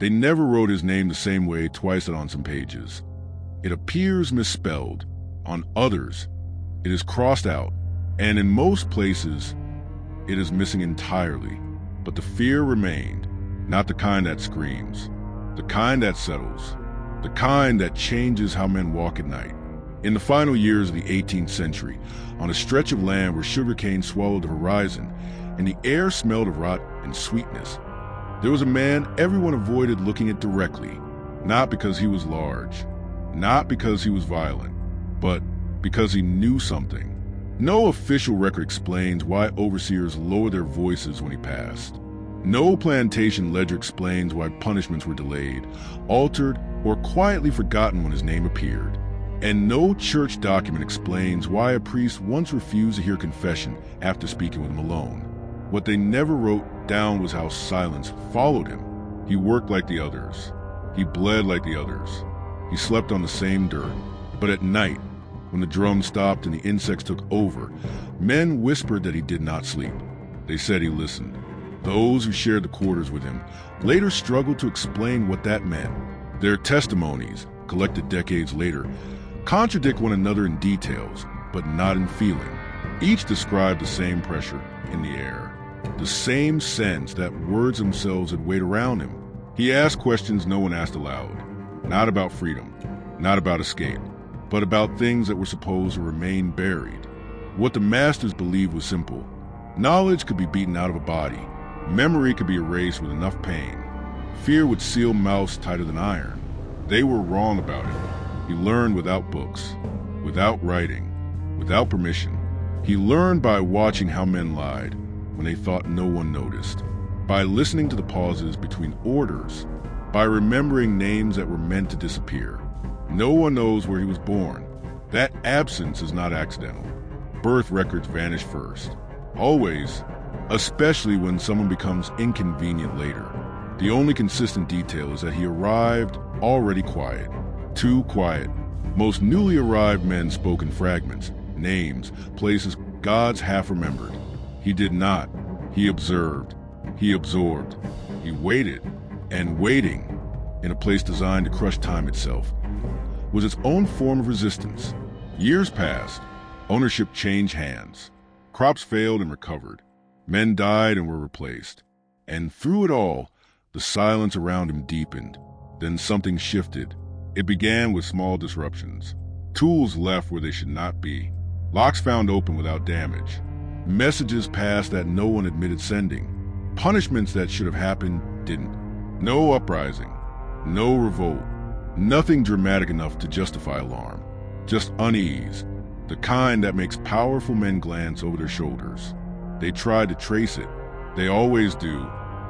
They never wrote his name the same way twice on some pages. It appears misspelled. On others, it is crossed out, and in most places, it is missing entirely. But the fear remained, not the kind that screams, the kind that settles, the kind that changes how men walk at night. In the final years of the 18th century, on a stretch of land where sugarcane swallowed the horizon and the air smelled of rot and sweetness, there was a man everyone avoided looking at directly, not because he was large, not because he was violent, but because he knew something. No official record explains why overseers lowered their voices when he passed. No plantation ledger explains why punishments were delayed, altered, or quietly forgotten when his name appeared. And no church document explains why a priest once refused to hear confession after speaking with him alone. What they never wrote down was how silence followed him. He worked like the others. He bled like the others. He slept on the same dirt. But at night, when the drum stopped and the insects took over, men whispered that he did not sleep. They said he listened. Those who shared the quarters with him later struggled to explain what that meant. Their testimonies, collected decades later, contradict one another in details, but not in feeling. Each described the same pressure in the air, the same sense that words themselves had weighed around him. He asked questions no one asked aloud, not about freedom, not about escape, but about things that were supposed to remain buried. What the masters believed was simple. Knowledge could be beaten out of a body. Memory could be erased with enough pain. Fear would seal mouths tighter than iron. They were wrong about it. He learned without books, without writing, without permission. He learned by watching how men lied when they thought no one noticed, by listening to the pauses between orders, by remembering names that were meant to disappear. No one knows where he was born. That absence is not accidental. Birth records vanish first. Always, especially when someone becomes inconvenient later. The only consistent detail is that he arrived already quiet. Too quiet. Most newly arrived men spoke in fragments, names, places gods half remembered. He did not. He observed. He absorbed. He waited. And waiting, in a place designed to crush time itself, was its own form of resistance. Years passed. Ownership changed hands. Crops failed and recovered. Men died and were replaced. And through it all, the silence around him deepened. Then something shifted. It began with small disruptions. Tools left where they should not be. Locks found open without damage. Messages passed that no one admitted sending. Punishments that should have happened didn't. No uprising. No revolt. Nothing dramatic enough to justify alarm. Just unease. The kind that makes powerful men glance over their shoulders. They tried to trace it. They always do.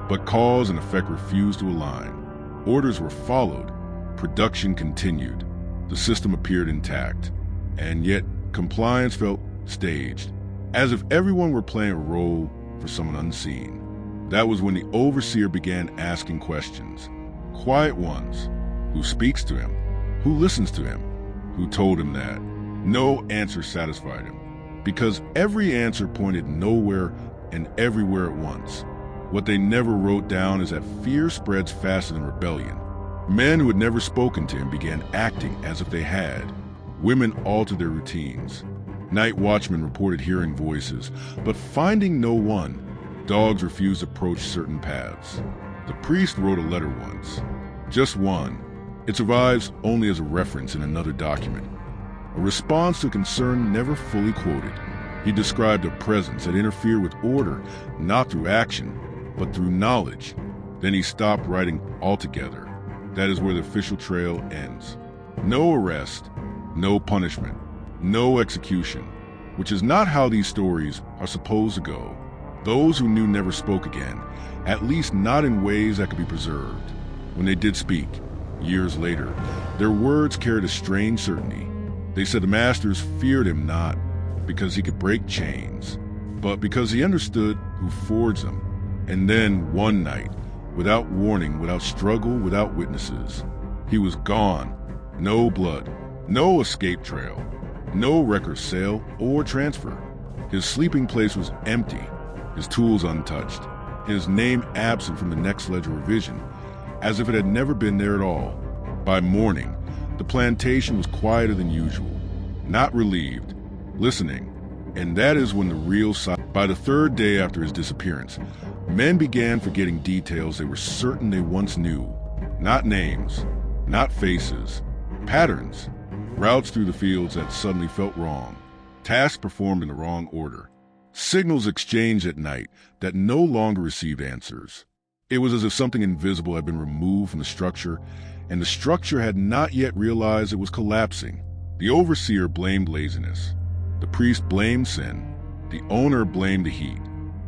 But cause and effect refused to align. Orders were followed. Production continued. The system appeared intact. And yet, compliance felt staged, as if everyone were playing a role for someone unseen. That was when the overseer began asking questions. Quiet ones. Who speaks to him? Who listens to him? Who told him that? No answer satisfied him, because every answer pointed nowhere and everywhere at once. What they never wrote down is that fear spreads faster than rebellion. Men who had never spoken to him began acting as if they had. Women altered their routines. Night watchmen reported hearing voices, but finding no one. Dogs refused to approach certain paths. The priest wrote a letter once. Just one. It survives only as a reference in another document. A response to concern never fully quoted. He described a presence that interfered with order, not through action, but through knowledge. Then he stopped writing altogether. That is where the official trail ends. No arrest, no punishment, no execution, which is not how these stories are supposed to go. Those who knew never spoke again, at least not in ways that could be preserved. When they did speak, years later, their words carried a strange certainty. They said the masters feared him not because he could break chains, but because he understood who forged them. And then one night, without warning, without struggle, without witnesses, he was gone. No blood, no escape trail, no record sale or transfer. His sleeping place was empty, his tools untouched, his name absent from the next ledger revision, as if it had never been there at all. By morning, the plantation was quieter than usual, not relieved, listening. And that is when the real silence. By the third day after his disappearance, men began forgetting details they were certain they once knew. Not names, not faces, patterns, routes through the fields that suddenly felt wrong, tasks performed in the wrong order, signals exchanged at night that no longer received answers. It was as if something invisible had been removed from the structure, and the structure had not yet realized it was collapsing. The overseer blamed laziness. The priest blamed sin. The owner blamed the heat.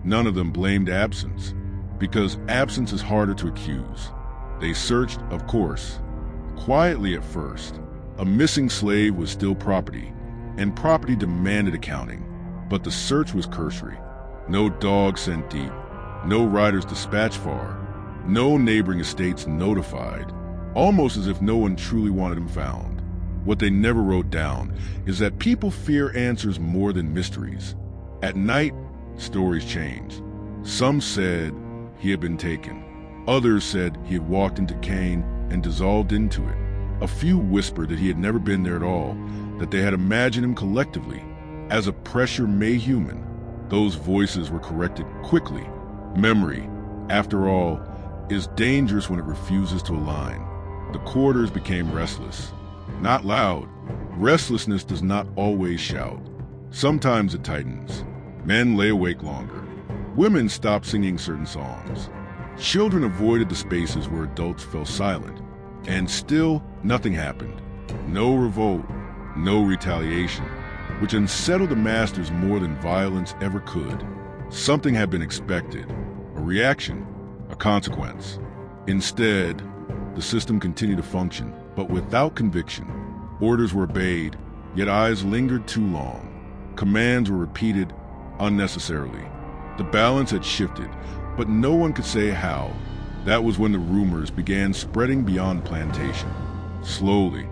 None of them blamed absence, because absence is harder to accuse. They searched, of course, quietly at first. A missing slave was still property, and property demanded accounting. But the search was cursory. No dog sent deep, no riders dispatched far, no neighboring estates notified, almost as if no one truly wanted him found. What they never wrote down is that people fear answers more than mysteries. At night, stories changed. Some said he had been taken. Others said he had walked into Cain and dissolved into it. A few whispered that he had never been there at all, that they had imagined him collectively, as a pressure made human. Those voices were corrected quickly. Memory, after all, is dangerous when it refuses to align. The quarters became restless. Not loud. Restlessness does not always shout. Sometimes it tightens. Men lay awake longer. Women stopped singing certain songs. Children avoided the spaces where adults fell silent. And still, nothing happened. No revolt, no retaliation, which unsettled the masters more than violence ever could. Something had been expected, a reaction, a consequence. Instead, the system continued to function, but without conviction. Orders were obeyed, yet eyes lingered too long. Commands were repeated unnecessarily. The balance had shifted, but no one could say how. That was when the rumors began spreading beyond the plantation. Slowly,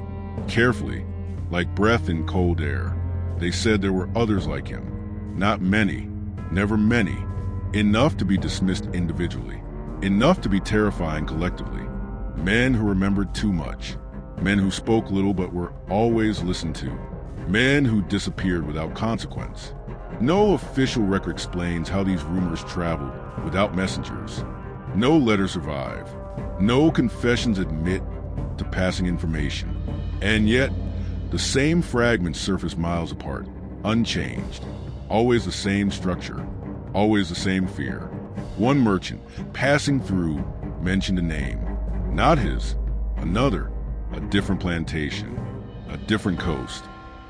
carefully, like breath in cold air. They said there were others like him. Not many, never many. Enough to be dismissed individually. Enough to be terrifying collectively. Men who remembered too much. Men who spoke little but were always listened to. Men who disappeared without consequence. No official record explains how these rumors traveled without messengers. No letters survive. No confessions admit to passing information. And yet, the same fragments surface miles apart, unchanged. Always the same structure, always the same fear. One merchant, passing through, mentioned a name. Not his, another, a different plantation, a different coast.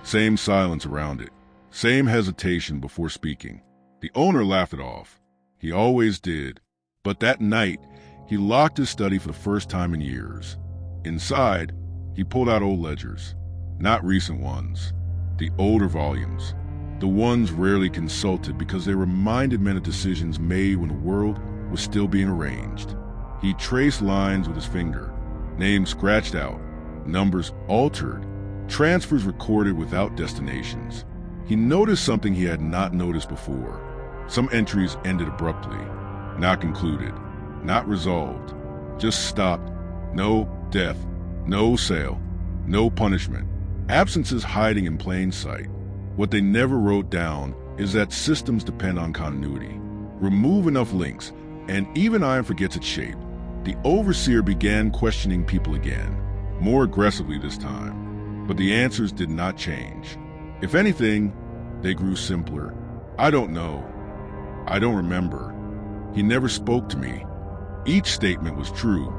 Same silence around it, same hesitation before speaking. The owner laughed it off. He always did. But that night, he locked his study for the first time in years. Inside, he pulled out old ledgers. Not recent ones. The older volumes. The ones rarely consulted because they reminded men of decisions made when the world was still being arranged. He traced lines with his finger. Names scratched out. Numbers altered. Transfers recorded without destinations. He noticed something he had not noticed before. Some entries ended abruptly. Not concluded. Not resolved. Just stopped. No death. No sale. No punishment. Absences hiding in plain sight. What they never wrote down is that systems depend on continuity. Remove enough links, and even iron forgets its shape. The overseer began questioning people again, more aggressively this time. But the answers did not change. If anything, they grew simpler. I don't know. I don't remember. He never spoke to me. Each statement was true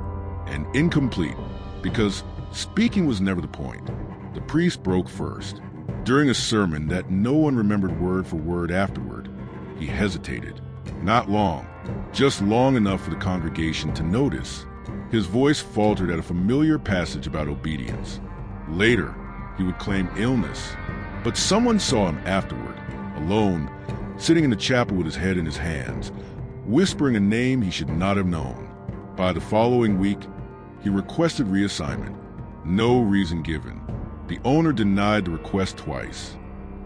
and incomplete because speaking was never the point. The priest broke first. During a sermon that no one remembered word for word afterward, he hesitated. Not long, just long enough for the congregation to notice. His voice faltered at a familiar passage about obedience. Later, he would claim illness, but someone saw him afterward, alone, sitting in the chapel with his head in his hands, whispering a name he should not have known. By the following week, he requested reassignment. No reason given. The owner denied the request twice,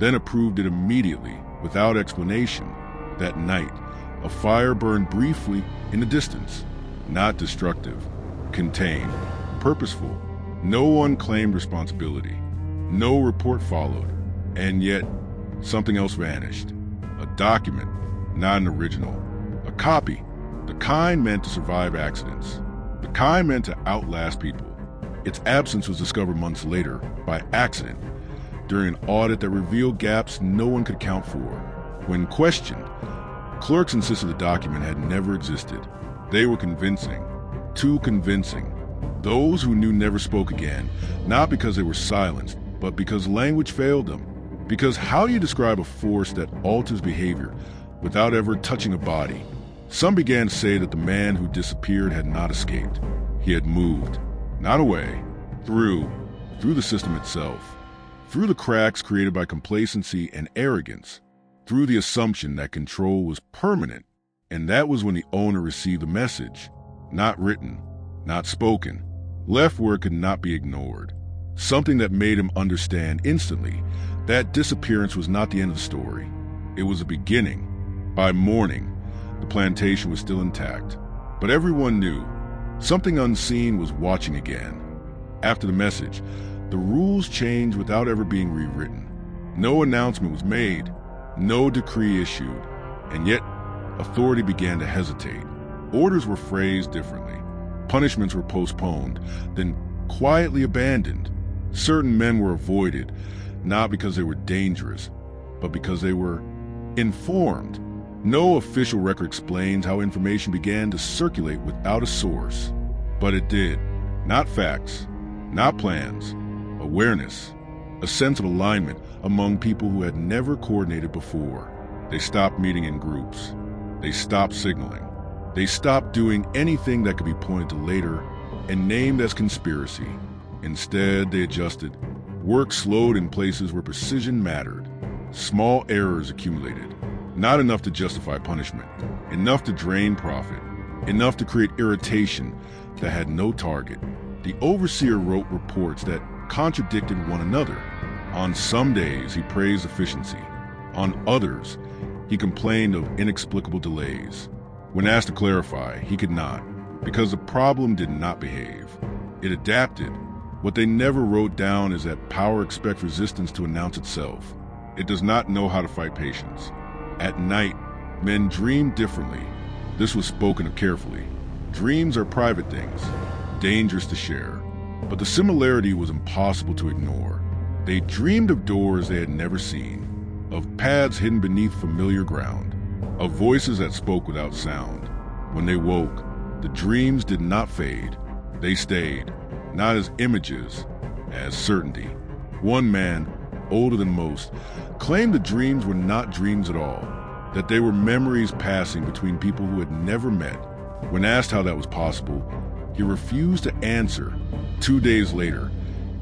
then approved it immediately, without explanation. That night, a fire burned briefly in the distance, not destructive, contained, purposeful. No one claimed responsibility. No report followed. And yet, something else vanished. A document, not an original. A copy, the kind meant to survive accidents. The kind meant to outlast people. Its absence was discovered months later, by accident, during an audit that revealed gaps no one could account for. When questioned, clerks insisted the document had never existed. They were convincing, too convincing. Those who knew never spoke again, not because they were silenced, but because language failed them. Because how do you describe a force that alters behavior without ever touching a body? Some began to say that the man who disappeared had not escaped. He had moved, not away, through the system itself, through the cracks created by complacency and arrogance, through the assumption that control was permanent. And that was when the owner received the message, not written, not spoken, left where it could not be ignored. Something that made him understand instantly that disappearance was not the end of the story. It was a beginning. By morning, the plantation was still intact, but everyone knew something unseen was watching again. After the message, the rules changed without ever being rewritten. No announcement was made, no decree issued, and yet authority began to hesitate. Orders were phrased differently. Punishments were postponed, then quietly abandoned. Certain men were avoided, not because they were dangerous, but because they were informed. No official record explains how information began to circulate without a source. But it did. Not facts, not plans, awareness, a sense of alignment among people who had never coordinated before. They stopped meeting in groups. They stopped signaling. They stopped doing anything that could be pointed to later and named as conspiracy. Instead, they adjusted. Work slowed in places where precision mattered. Small errors accumulated. Not enough to justify punishment. Enough to drain profit. Enough to create irritation that had no target. The overseer wrote reports that contradicted one another. On some days, he praised efficiency. On others, he complained of inexplicable delays. When asked to clarify, he could not, because the problem did not behave. It adapted. What they never wrote down is that power expects resistance to announce itself. It does not know how to fight patience. At night, men dream differently. This was spoken of carefully. Dreams are private things, dangerous to share. But the similarity was impossible to ignore. They dreamed of doors they had never seen, of paths hidden beneath familiar ground, of voices that spoke without sound. When they woke, the dreams did not fade. They stayed, not as images, as certainty. One man, older than most, claimed the dreams were not dreams at all, that they were memories passing between people who had never met. When asked how that was possible, he refused to answer. 2 days later,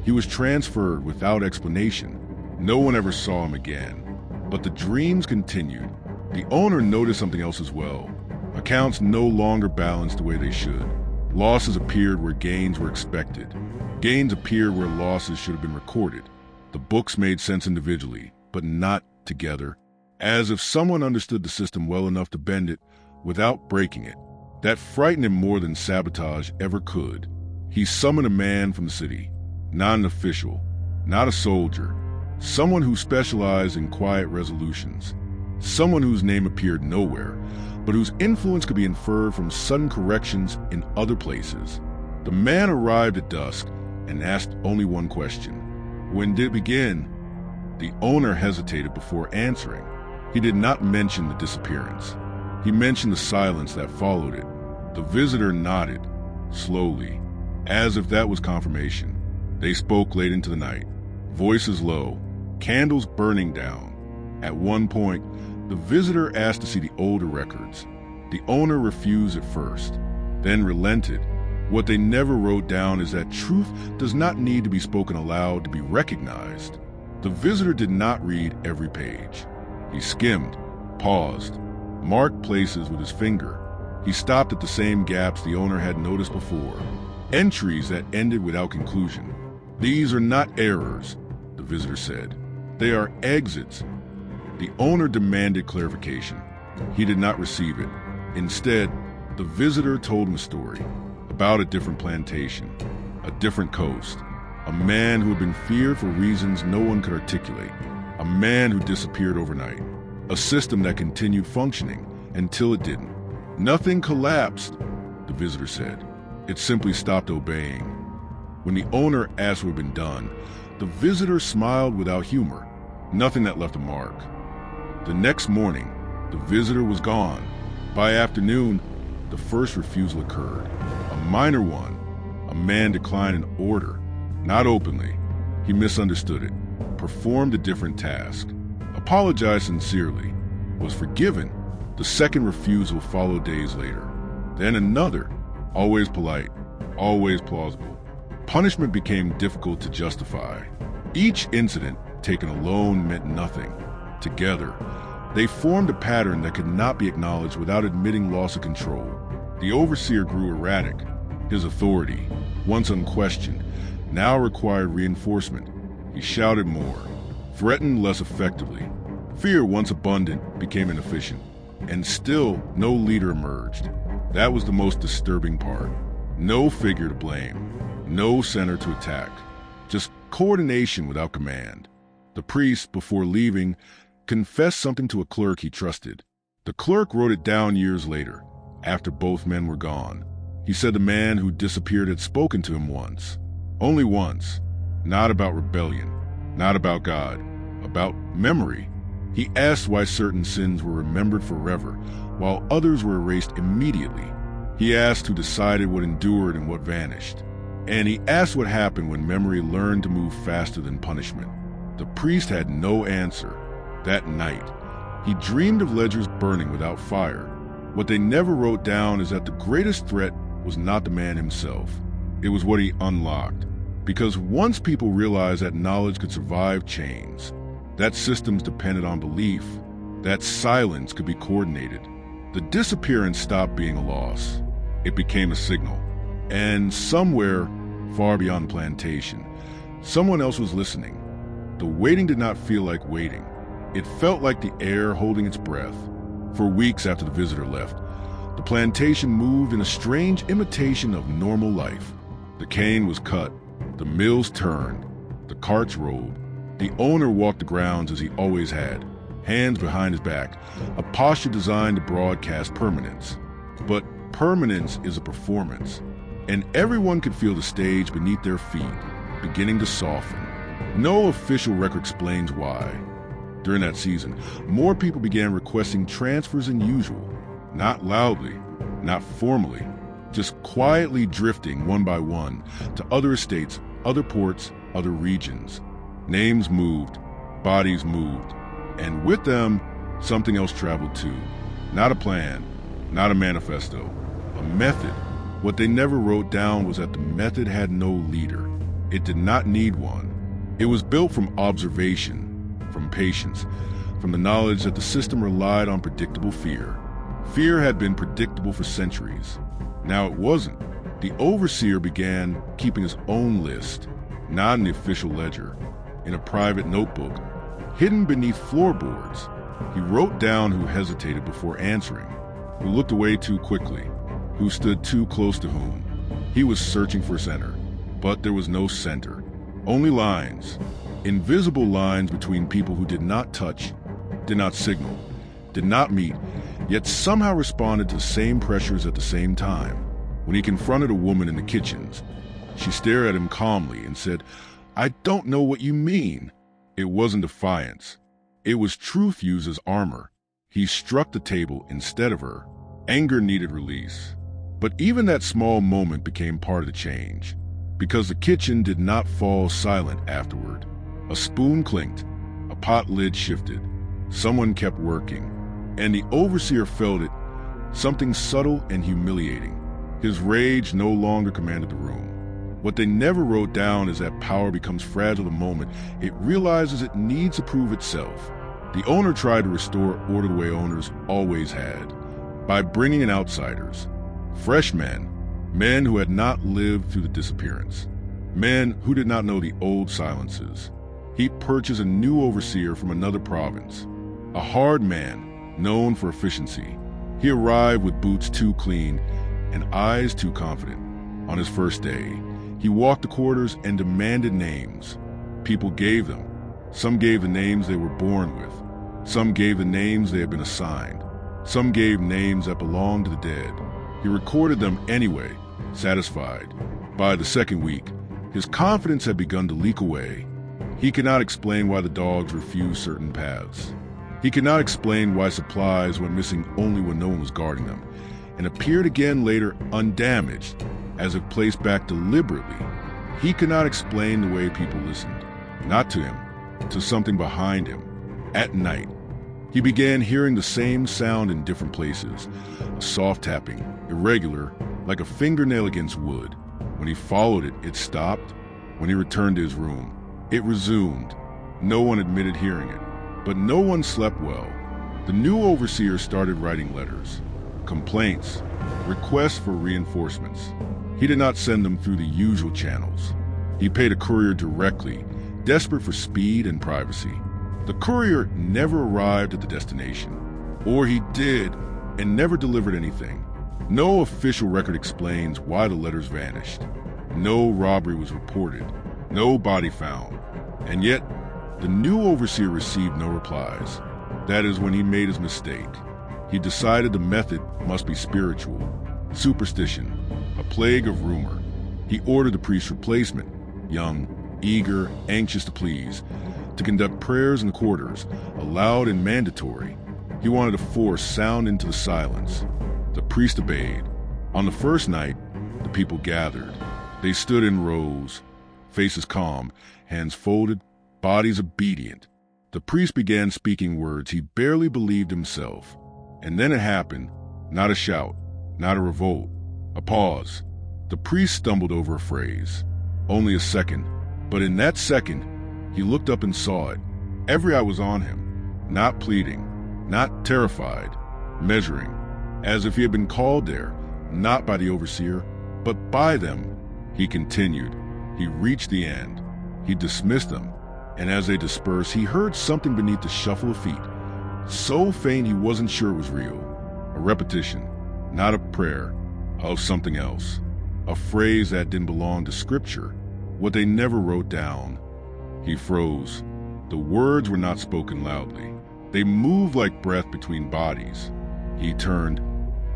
he was transferred without explanation. No one ever saw him again. But the dreams continued. The owner noticed something else as well. Accounts no longer balanced the way they should. Losses appeared where gains were expected. Gains appeared where losses should have been recorded. The books made sense individually, but not together, as if someone understood the system well enough to bend it without breaking it. That frightened him more than sabotage ever could. He summoned a man from the city, not an official, not a soldier, someone who specialized in quiet resolutions, someone whose name appeared nowhere, but whose influence could be inferred from sudden corrections in other places. The man arrived at dusk and asked only one question. When did it begin? The owner hesitated before answering. He did not mention the disappearance. He mentioned the silence that followed it. The visitor nodded, slowly, as if that was confirmation. They spoke late into the night, voices low, candles burning down. At one point, the visitor asked to see the older records. The owner refused at first, then relented. What they never wrote down is that truth does not need to be spoken aloud to be recognized. The visitor did not read every page. He skimmed, paused, marked places with his finger. He stopped at the same gaps the owner had noticed before, entries that ended without conclusion. These are not errors, the visitor said. They are exits. The owner demanded clarification. He did not receive it. Instead, the visitor told him a story, a about a different plantation, a different coast, a man who had been feared for reasons no one could articulate, a man who disappeared overnight, a system that continued functioning until it didn't. Nothing collapsed, the visitor said. It simply stopped obeying. When the owner asked what had been done, the visitor smiled without humor, nothing that left a mark. The next morning, the visitor was gone. By afternoon, the first refusal occurred, a minor one. A man declined an order, not openly. He misunderstood it, performed a different task, apologized sincerely, was forgiven. The second refusal followed days later. Then another, always polite, always plausible. Punishment became difficult to justify. Each incident, taken alone, meant nothing. Together, they formed a pattern that could not be acknowledged without admitting loss of control. The overseer grew erratic. His authority, once unquestioned, now required reinforcement. He shouted more, threatened less effectively. Fear, once abundant, became inefficient. And still, no leader emerged. That was the most disturbing part. No figure to blame, no center to attack, just coordination without command. The priest, before leaving, confessed something to a clerk he trusted. The clerk wrote it down years later, after both men were gone. He said the man who disappeared had spoken to him once. Only once. Not about rebellion, not about God, about memory. He asked why certain sins were remembered forever, while others were erased immediately. He asked who decided what endured and what vanished. And he asked what happened when memory learned to move faster than punishment. The priest had no answer. That night, he dreamed of ledgers burning without fire. What they never wrote down is that the greatest threat was not the man himself. It was what he unlocked. Because once people realized that knowledge could survive chains, that systems depended on belief, that silence could be coordinated, the disappearance stopped being a loss. It became a signal. And somewhere, far beyond the plantation, someone else was listening. The waiting did not feel like waiting. It felt like the air holding its breath. For weeks after the visitor left, the plantation moved in a strange imitation of normal life. The cane was cut, the mills turned, the carts rolled. The owner walked the grounds as he always had, hands behind his back, a posture designed to broadcast permanence. But permanence is a performance, and everyone could feel the stage beneath their feet, beginning to soften. No official record explains why. During that season, more people began requesting transfers than usual, not loudly, not formally, just quietly drifting one by one to other estates, other ports, other regions. Names moved, bodies moved, and with them, something else traveled too. Not a plan, not a manifesto, a method. What they never wrote down was that the method had no leader. It did not need one. It was built from observation, from patience, from the knowledge that the system relied on predictable fear. Fear had been predictable for centuries. Now it wasn't. The overseer began keeping his own list, not in the official ledger, in a private notebook, hidden beneath floorboards. He wrote down who hesitated before answering, who looked away too quickly, who stood too close to whom. He was searching for center, but there was no center. Only lines, invisible lines between people who did not touch, did not signal, did not meet, yet somehow responded to the same pressures at the same time. When he confronted a woman in the kitchens, she stared at him calmly and said, "I don't know what you mean." It wasn't defiance. It was truth used as armor. He struck the table instead of her. Anger needed release. But even that small moment became part of the change, because the kitchen did not fall silent afterward. A spoon clinked, a pot lid shifted. Someone kept working, and the overseer felt it, something subtle and humiliating. His rage no longer commanded the room. What they never wrote down is that power becomes fragile the moment it realizes it needs to prove itself. The owner tried to restore order the way owners always had, by bringing in outsiders, fresh men, men who had not lived through the disappearance, men who did not know the old silences. He purchased a new overseer from another province, a hard man known for efficiency. He arrived with boots too clean and eyes too confident. On his first day, he walked the corridors and demanded names. People gave them. Some gave the names they were born with. Some gave the names they had been assigned. Some gave names that belonged to the dead. He recorded them anyway, satisfied. By the second week, his confidence had begun to leak away. He could not explain why the dogs refused certain paths. He could not explain why supplies went missing only when no one was guarding them, and appeared again later undamaged, as if placed back deliberately. He could not explain the way people listened, not to him, to something behind him. At night, he began hearing the same sound in different places, a soft tapping, irregular, like a fingernail against wood. When he followed it, it stopped. When he returned to his room, it resumed. No one admitted hearing it, but no one slept well. The new overseer started writing letters, complaints, requests for reinforcements. He did not send them through the usual channels. He paid a courier directly, desperate for speed and privacy. The courier never arrived at the destination, or he did and never delivered anything. No official record explains why the letters vanished. No robbery was reported, no body found, and yet the new overseer received no replies. That is when he made his mistake. He decided the method must be spiritual, superstition, a plague of rumor. He ordered the priest's replacement, young, eager, anxious to please, to conduct prayers in the corridors, aloud and mandatory. He wanted to force sound into the silence. The priest obeyed. On the first night, the people gathered. They stood in rows, faces calm, hands folded, bodies obedient. The priest began speaking words he barely believed himself. And then it happened. Not a shout, not a revolt, a pause. The priest stumbled over a phrase. Only a second. But in that second, he looked up and saw it. Every eye was on him, not pleading, not terrified, measuring, as if he had been called there, not by the overseer, but by them. He continued. He reached the end. He dismissed them, and as they dispersed, he heard something beneath the shuffle of feet, so faint he wasn't sure it was real. A repetition, not a prayer, of something else. A phrase that didn't belong to scripture, what they never wrote down. He froze. The words were not spoken loudly. They moved like breath between bodies. He turned,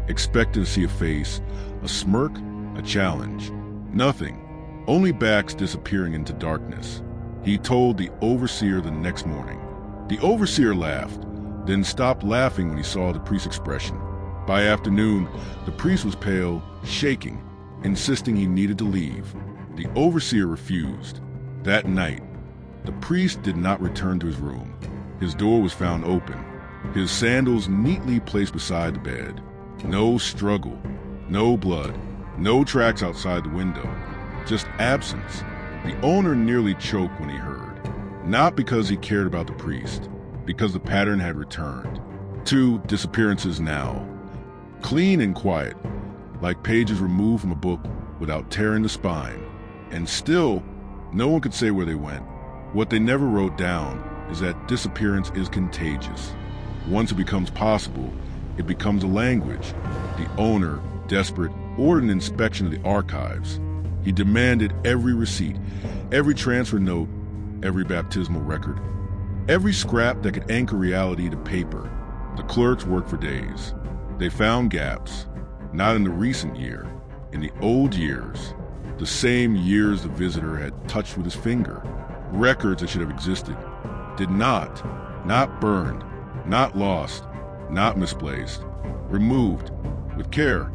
expected to see a face, a smirk, a challenge. Nothing, only backs disappearing into darkness. He told the overseer the next morning. The overseer laughed, then stopped laughing when he saw the priest's expression. By afternoon, the priest was pale, shaking, insisting he needed to leave. The overseer refused. That night, the priest did not return to his room. His door was found open, his sandals neatly placed beside the bed. No struggle, no blood, no tracks outside the window, just absence. The owner nearly choked when he heard, not because he cared about the priest, because the pattern had returned. 2 disappearances now, clean and quiet, like pages removed from a book without tearing the spine. And still, no one could say where they went. What they never wrote down is that disappearance is contagious. Once it becomes possible, it becomes a language. The owner, desperate, ordered an inspection of the archives. He demanded every receipt, every transfer note, every baptismal record, every scrap that could anchor reality to paper. The clerks worked for days. They found gaps, not in the recent year, in the old years, the same years the visitor had touched with his finger. Records that should have existed, did not burned, not lost, not misplaced, removed with care,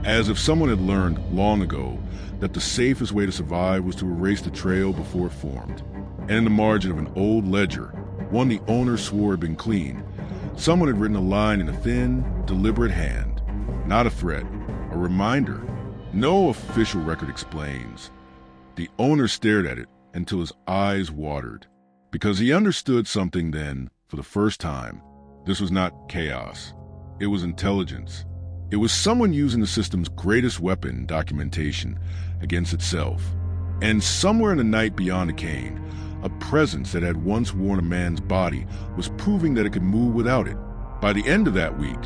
as if someone had learned long ago that the safest way to survive was to erase the trail before it formed. And in the margin of an old ledger, one the owner swore had been clean, someone had written a line in a thin, deliberate hand. Not a threat, a reminder. No official record explains. The owner stared at it until his eyes watered, because he understood something then, for the first time. This was not chaos. It was intelligence. It was someone using the system's greatest weapon, documentation, against itself. And somewhere in the night beyond the cane, a presence that had once worn a man's body was proving that it could move without it. By the end of that week,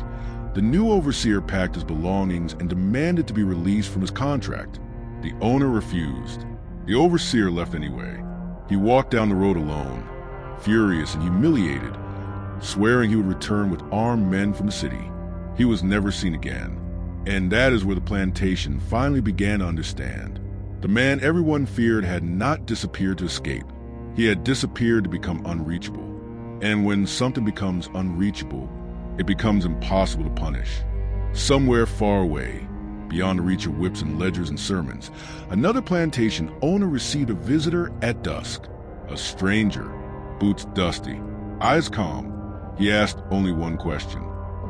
the new overseer packed his belongings and demanded to be released from his contract. The owner refused. The overseer left anyway. He walked down the road alone, furious and humiliated, swearing he would return with armed men from the city. He was never seen again. And that is where the plantation finally began to understand. The man everyone feared had not disappeared to escape. He had disappeared to become unreachable. And when something becomes unreachable, it becomes impossible to punish. Somewhere far away, beyond the reach of whips and ledgers and sermons, another plantation owner received a visitor at dusk. A stranger, boots dusty, eyes calm. He asked only one question.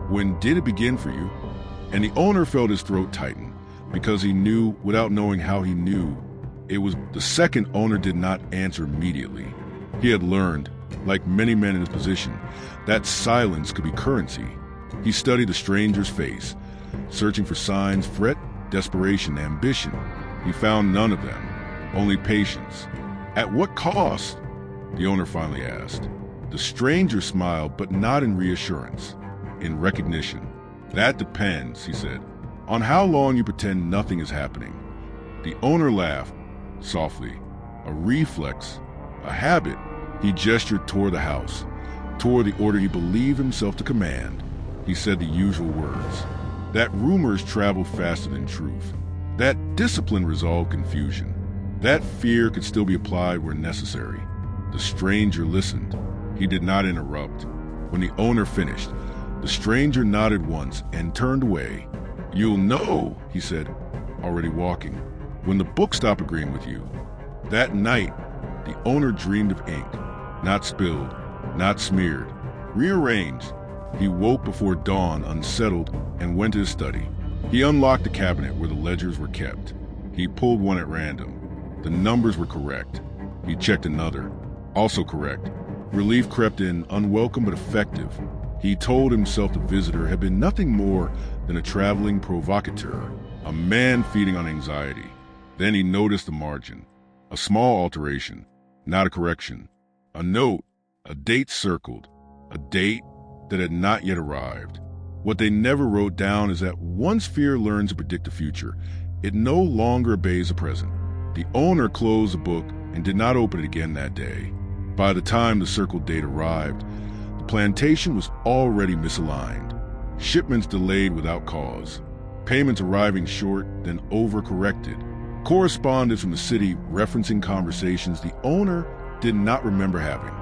When did it begin for you? And the owner felt his throat tighten, because he knew, without knowing how he knew, it was the second owner did not answer immediately. He had learned, like many men in his position, that silence could be currency. He studied the stranger's face, searching for signs, fret, desperation, ambition. He found none of them, only patience. At what cost? The owner finally asked. The stranger smiled, but not in reassurance, in recognition. That depends, he said, on how long you pretend nothing is happening. The owner laughed, softly. A reflex, a habit. He gestured toward the house, toward the order he believed himself to command. He said the usual words. That rumors traveled faster than truth. That discipline resolved confusion. That fear could still be applied where necessary. The stranger listened. He did not interrupt. When the owner finished, the stranger nodded once and turned away. You'll know, he said, already walking, when the book stopped agreeing with you. That night, the owner dreamed of ink, not spilled, not smeared, rearranged. He woke before dawn, unsettled, and went to his study. He unlocked the cabinet where the ledgers were kept. He pulled one at random. The numbers were correct. He checked another, also correct. Relief crept in, unwelcome but effective. He told himself the visitor had been nothing more than a traveling provocateur, a man feeding on anxiety. Then he noticed the margin, a small alteration, not a correction, a note, a date circled, a date that had not yet arrived. What they never wrote down is that once fear learns to predict the future, it no longer obeys the present. The owner closed the book and did not open it again that day. By the time the circled date arrived, the plantation was already misaligned. Shipments delayed without cause. Payments arriving short, then overcorrected. Correspondence from the city referencing conversations the owner did not remember having.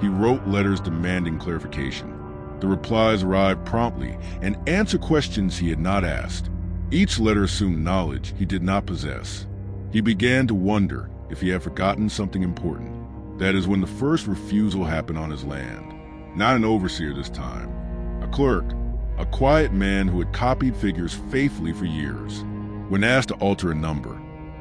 He wrote letters demanding clarification. The replies arrived promptly and answered questions he had not asked. Each letter assumed knowledge he did not possess. He began to wonder if he had forgotten something important. That is when the first refusal happened on his land. Not an overseer this time. A clerk, a quiet man who had copied figures faithfully for years. When asked to alter a number,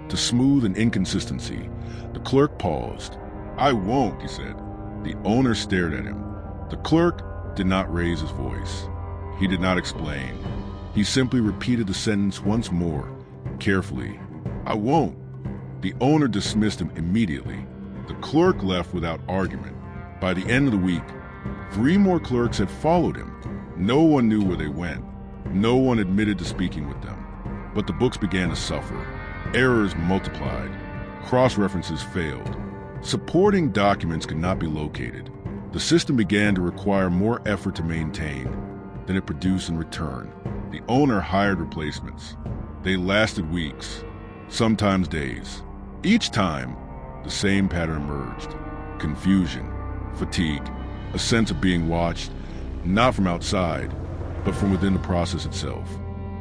to smooth an inconsistency, the clerk paused. I won't, he said. The owner stared at him. The clerk did not raise his voice. He did not explain. He simply repeated the sentence once more, carefully. I won't. The owner dismissed him immediately. The clerk left without argument. By the end of the week, 3 more clerks had followed him. No one knew where they went. No one admitted to speaking with them. But the books began to suffer. Errors multiplied. Cross-references failed. Supporting documents could not be located. The system began to require more effort to maintain than it produced in return. The owner hired replacements. They lasted weeks, sometimes days. Each time, the same pattern emerged. Confusion, fatigue, a sense of being watched, not from outside, but from within the process itself.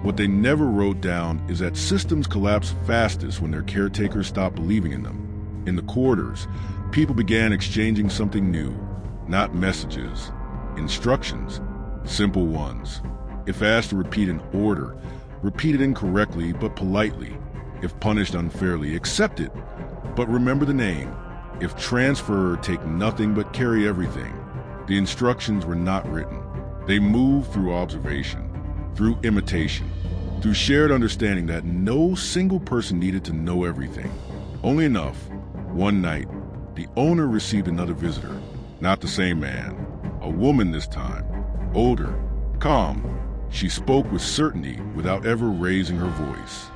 What they never wrote down is that systems collapse fastest when their caretakers stop believing in them. In the quarters, people began exchanging something new, not messages, instructions, simple ones. If asked to repeat an order, repeat it incorrectly but politely. If punished unfairly, accept it, but remember the name. If transferred, take nothing but carry everything. The instructions were not written. They moved through observation, through imitation, through shared understanding that no single person needed to know everything. Only enough. One night, the owner received another visitor. Not the same man. A woman this time. Older. Calm. She spoke with certainty without ever raising her voice.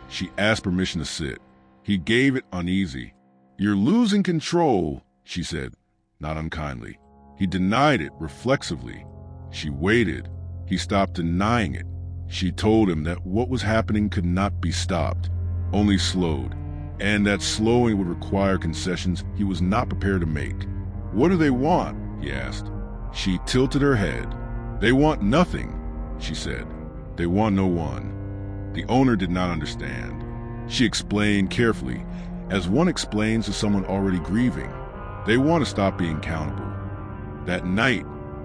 She asked permission to sit. He gave it uneasy. "You're losing control," she said, not unkindly. He denied it reflexively. She waited. He stopped denying it. She told him that what was happening could not be stopped, only slowed, and that slowing would require concessions he was not prepared to make. "What do they want?" he asked. She tilted her head. "They want nothing," she said. "They want no one." The owner did not understand. She explained carefully, as one explains to someone already grieving. They want to stop being countable. That night,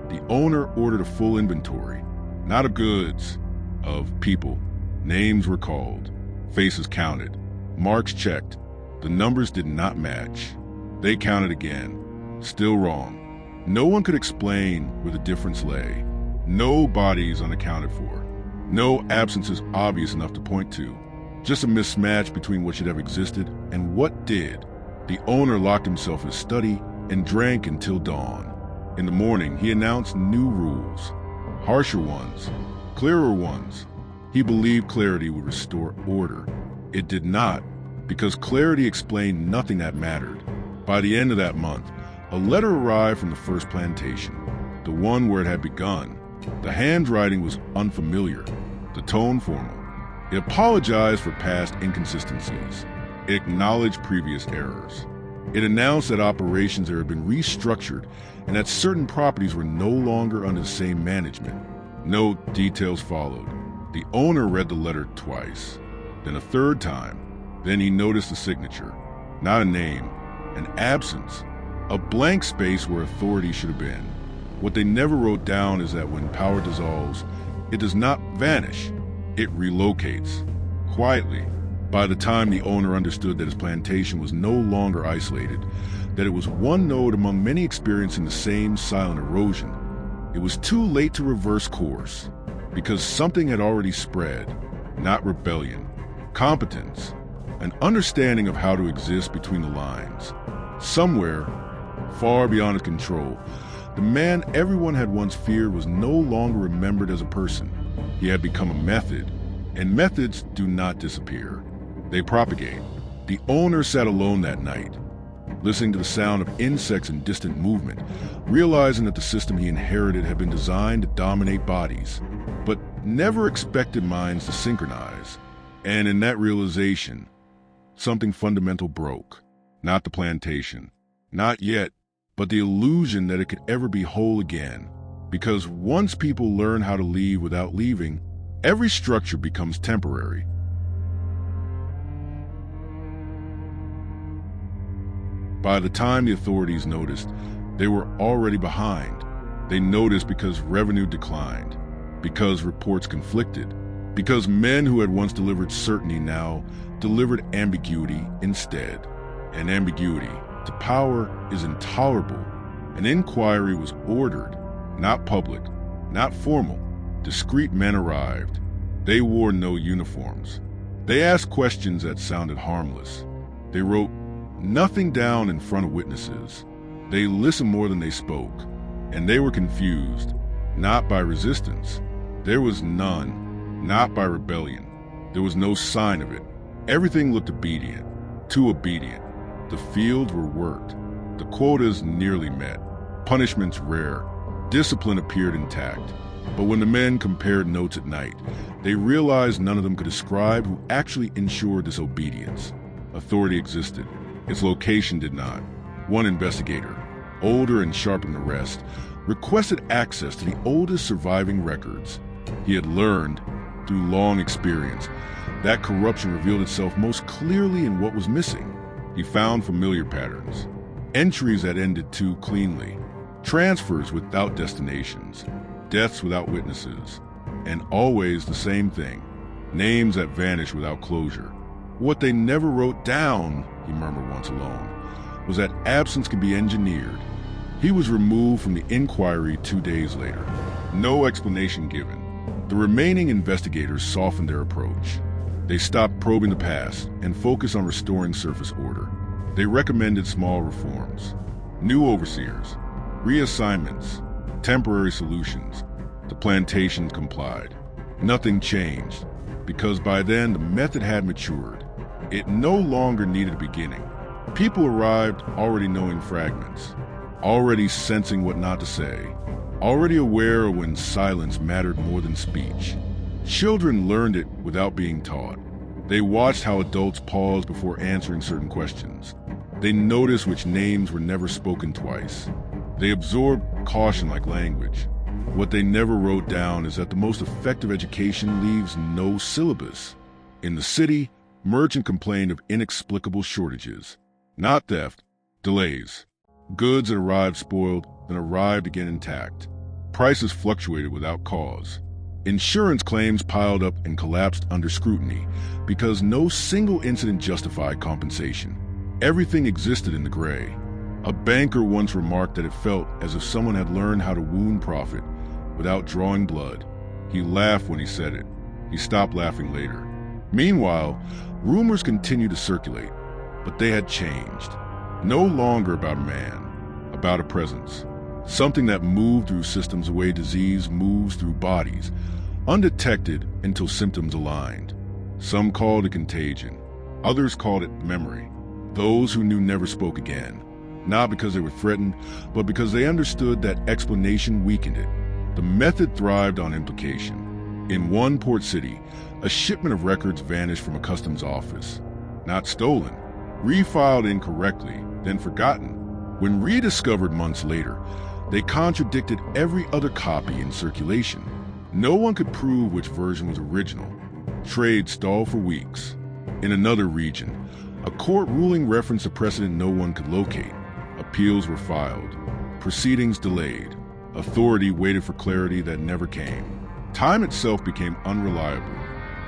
the owner ordered a full inventory, not of goods, of people. Names were called, faces counted, marks checked. The numbers did not match. They counted again. Still wrong. No one could explain where the difference lay. No bodies unaccounted for. No absences obvious enough to point to. Just a mismatch between what should have existed and what did. The owner locked himself in his study and drank until dawn. In the morning, he announced new rules. Harsher ones, clearer ones. He believed clarity would restore order. It did not, because clarity explained nothing that mattered. By the end of that month, a letter arrived from the first plantation, the one where it had begun. The handwriting was unfamiliar, the tone formal. It apologized for past inconsistencies. It acknowledged previous errors. It announced that operations there had been restructured and that certain properties were no longer under the same management. No details followed. The owner read the letter twice, then a third time. Then he noticed the signature, not a name, an absence, a blank space where authority should have been. What they never wrote down is that when power dissolves, it does not vanish, it relocates, quietly. By the time the owner understood that his plantation was no longer isolated, that it was one node among many experiencing the same silent erosion, it was too late to reverse course, because something had already spread, not rebellion, competence, an understanding of how to exist between the lines. Somewhere, far beyond his control, the man everyone had once feared was no longer remembered as a person. He had become a method, and methods do not disappear. They propagate. The owner sat alone that night, listening to the sound of insects and distant movement, realizing that the system he inherited had been designed to dominate bodies, but never expected minds to synchronize. And in that realization, something fundamental broke. Not the plantation, not yet, but the illusion that it could ever be whole again. Because once people learn how to leave without leaving, every structure becomes temporary. By the time the authorities noticed, they were already behind. They noticed because revenue declined, because reports conflicted, because men who had once delivered certainty now delivered ambiguity instead. And ambiguity to power is intolerable. An inquiry was ordered, not public, not formal. Discreet men arrived. They wore no uniforms. They asked questions that sounded harmless. They wrote nothing down in front of witnesses. They listened more than they spoke, and they were confused, not by resistance. There was none, not by rebellion. There was no sign of it. Everything looked obedient, too obedient. The fields were worked, the quotas nearly met, punishments rare, discipline appeared intact. But when the men compared notes at night, they realized none of them could describe who actually ensured this obedience. Authority existed. Its location did not. One investigator, older and sharper than the rest, requested access to the oldest surviving records. He had learned, through long experience, that corruption revealed itself most clearly in what was missing. He found familiar patterns, entries that ended too cleanly, transfers without destinations, deaths without witnesses, and always the same thing, names that vanish without closure. What they never wrote down, he murmured once alone, was that absence can be engineered. He was removed from the inquiry 2 days later. No explanation given. The remaining investigators softened their approach. They stopped probing the past and focused on restoring surface order. They recommended small reforms, new overseers, reassignments, temporary solutions. The plantation complied. Nothing changed. because by then the method had matured. It no longer needed a beginning. People arrived already knowing fragments, already sensing what not to say, already aware of when silence mattered more than speech. Children learned it without being taught. They watched how adults paused before answering certain questions. They noticed which names were never spoken twice. They absorbed caution like language. What they never wrote down is that the most effective education leaves no syllabus. In the city, merchants complained of inexplicable shortages. Not theft, delays. Goods that arrived spoiled, then arrived again intact. Prices fluctuated without cause. Insurance claims piled up and collapsed under scrutiny because no single incident justified compensation. Everything existed in the gray. A banker once remarked that it felt as if someone had learned how to wound profit without drawing blood. He laughed when he said it. He stopped laughing later. Meanwhile, rumors continued to circulate, but they had changed. No longer about a man, about a presence. Something that moved through systems the way disease moves through bodies, undetected until symptoms aligned. Some called it contagion. Others called it memory. Those who knew never spoke again, not because they were threatened, but because they understood that explanation weakened it. The method thrived on implication. In one port city, a shipment of records vanished from a customs office. Not stolen, refiled incorrectly, then forgotten. When rediscovered months later, they contradicted every other copy in circulation. No one could prove which version was original. Trade stalled for weeks. In another region, a court ruling referenced a precedent no one could locate. Appeals were filed. Proceedings delayed. Authority waited for clarity that never came. Time itself became unreliable.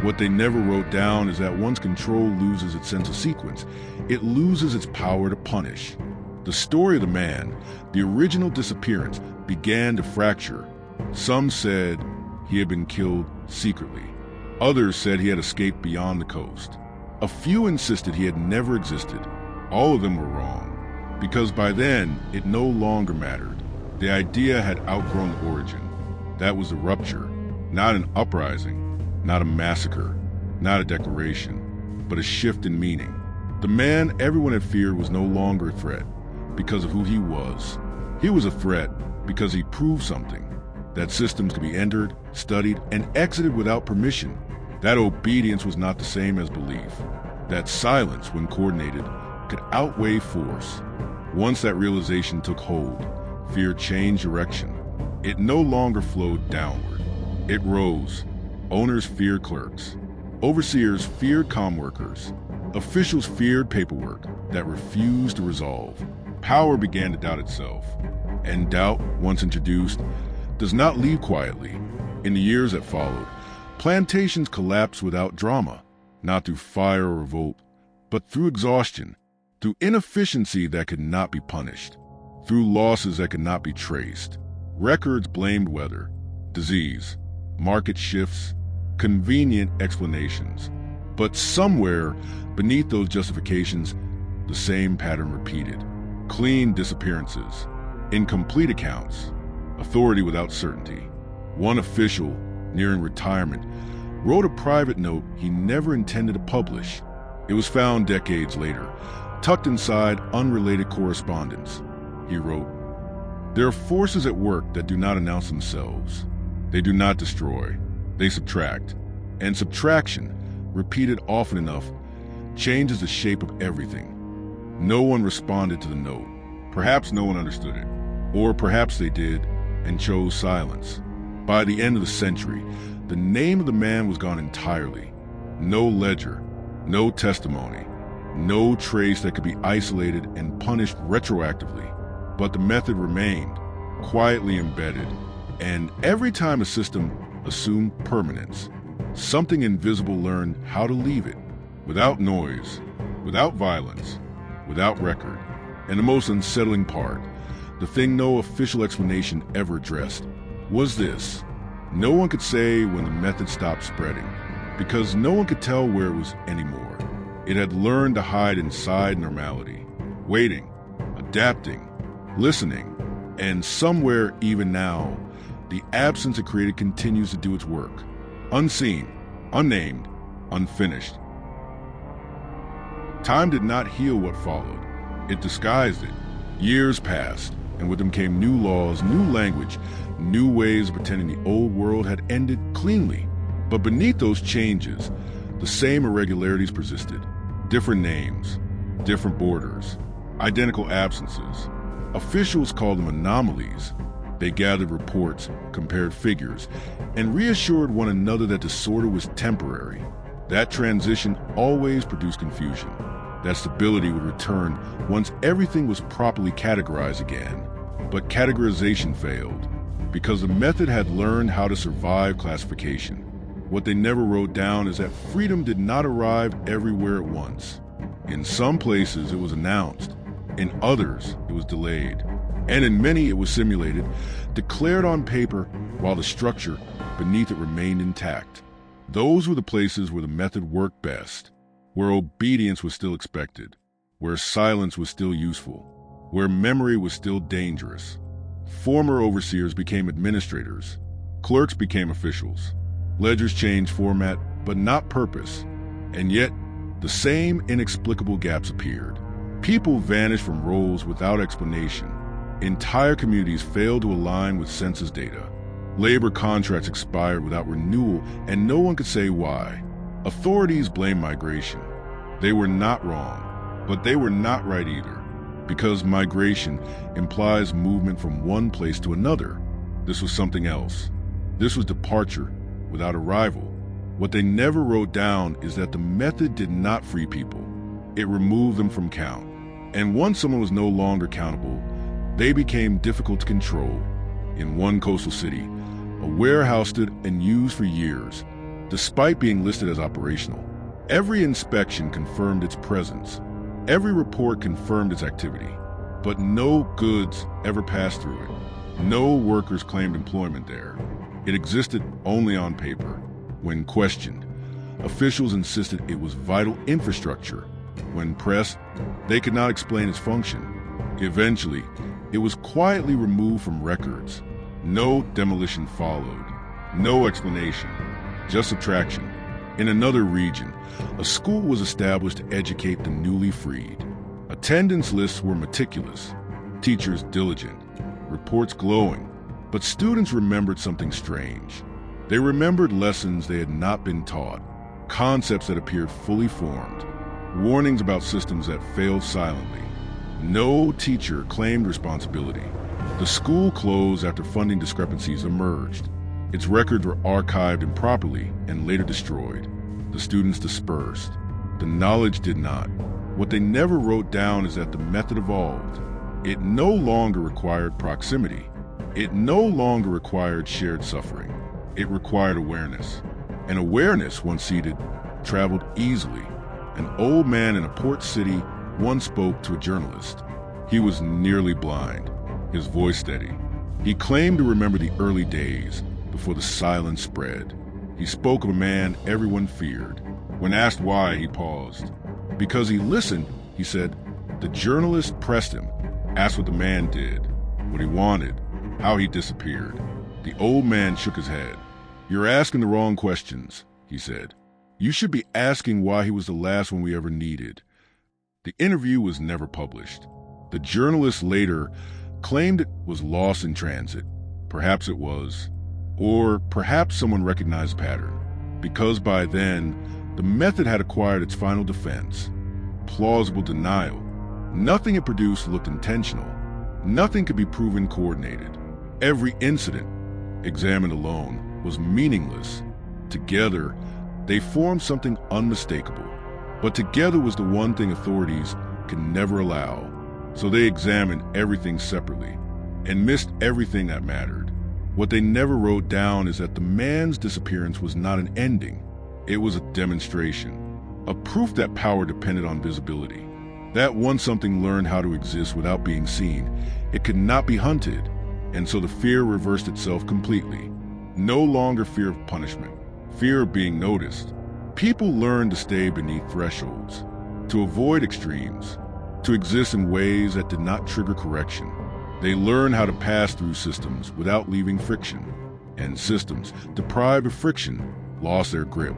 What they never wrote down is that once control loses its sense of sequence, it loses its power to punish. The story of the man, the original disappearance, began to fracture. Some said he had been killed secretly. Others said he had escaped beyond the coast. A few insisted he had never existed. All of them were wrong, because by then it no longer mattered. The idea had outgrown the origin. That was the rupture, not an uprising, not a massacre, not a declaration, but a shift in meaning. The man everyone had feared was no longer a threat because of who he was. He was a threat because he proved something, that systems could be entered, studied, and exited without permission. That obedience was not the same as belief. That silence, when coordinated, could outweigh force. Once that realization took hold, fear changed direction. It no longer flowed downward. It rose. Owners feared clerks. Overseers feared comm workers. Officials feared paperwork that refused to resolve. Power began to doubt itself. And doubt, once introduced, does not leave quietly. In the years that followed, plantations collapsed without drama, not through fire or revolt, but through exhaustion, through inefficiency that could not be punished, through losses that could not be traced. Records blamed weather, disease, market shifts, convenient explanations. But somewhere beneath those justifications, the same pattern repeated. Clean disappearances, incomplete accounts, authority without certainty. One official, nearing retirement, wrote a private note he never intended to publish. It was found decades later, tucked inside unrelated correspondence. He wrote, "There are forces at work that do not announce themselves. They do not destroy, they subtract. And subtraction, repeated often enough, changes the shape of everything." No one responded to the note. Perhaps no one understood it. Or perhaps they did and chose silence. By the end of the century, the name of the man was gone entirely. No ledger, no testimony, no trace that could be isolated and punished retroactively. But the method remained, quietly embedded. And every time a system assumed permanence, something invisible learned how to leave it, without noise, without violence, without record. And the most unsettling part, the thing no official explanation ever addressed, was this. No one could say when the method stopped spreading, because no one could tell where it was anymore. It had learned to hide inside normality, waiting, adapting, listening, and somewhere even now, the absence it created continues to do its work. Unseen, unnamed, unfinished. Time did not heal what followed. It disguised it. Years passed, and with them came new laws, new language, new ways of pretending the old world had ended cleanly. But beneath those changes, the same irregularities persisted. Different names, different borders, identical absences. Officials called them anomalies. They gathered reports, compared figures, and reassured one another that disorder was temporary. That transition always produced confusion. That stability would return once everything was properly categorized again. But categorization failed, because the method had learned how to survive classification. What they never wrote down is that freedom did not arrive everywhere at once. In some places it was announced, in others it was delayed, and in many it was simulated, declared on paper, while the structure beneath it remained intact. Those were the places where the method worked best, where obedience was still expected, where silence was still useful, where memory was still dangerous. Former overseers became administrators, clerks became officials, ledgers changed format but not purpose, and yet the same inexplicable gaps appeared. People vanished from roles without explanation. Entire communities failed to align with census data. Labor contracts expired without renewal, and no one could say why. Authorities blamed migration. They were not wrong, but they were not right either, because migration implies movement from one place to another. This was something else. This was departure without arrival. What they never wrote down is that the method did not free people. It removed them from count. And once someone was no longer countable, they became difficult to control. In one coastal city, a warehouse stood unused for years, despite being listed as operational. Every inspection confirmed its presence. Every report confirmed its activity. But no goods ever passed through it. No workers claimed employment there. It existed only on paper. When questioned, officials insisted it was vital infrastructure. When pressed, they could not explain its function. Eventually, it was quietly removed from records. No demolition followed. No explanation. Just subtraction. In another region, a school was established to educate the newly freed. Attendance lists were meticulous, teachers diligent, reports glowing, but students remembered something strange. They remembered lessons they had not been taught, concepts that appeared fully formed, warnings about systems that failed silently. No teacher claimed responsibility. The school closed after funding discrepancies emerged. Its records were archived improperly and later destroyed. The students dispersed. The knowledge did not. What they never wrote down is that the method evolved. It no longer required proximity. It no longer required shared suffering. It required awareness. And awareness, once seated, traveled easily. An old man in a port city once spoke to a journalist. He was nearly blind, his voice steady. He claimed to remember the early days, before the silence spread. He spoke of a man everyone feared. When asked why, he paused. Because he listened, he said. The journalist pressed him, asked what the man did, what he wanted, how he disappeared. The old man shook his head. You're asking the wrong questions, he said. You should be asking why he was the last one we ever needed. The interview was never published. The journalist later claimed it was lost in transit. Perhaps it was. Or perhaps someone recognized pattern, because by then, the method had acquired its final defense, plausible denial. Nothing it produced looked intentional. Nothing could be proven coordinated. Every incident, examined alone, was meaningless. Together, they formed something unmistakable. But together was the one thing authorities could never allow. So they examined everything separately and missed everything that mattered. What they never wrote down is that the man's disappearance was not an ending. It was a demonstration, a proof that power depended on visibility. That once something learned how to exist without being seen, it could not be hunted, and so the fear reversed itself completely. No longer fear of punishment, fear of being noticed. People learned to stay beneath thresholds, to avoid extremes, to exist in ways that did not trigger correction. They learned how to pass through systems without leaving friction, and systems deprived of friction lost their grip.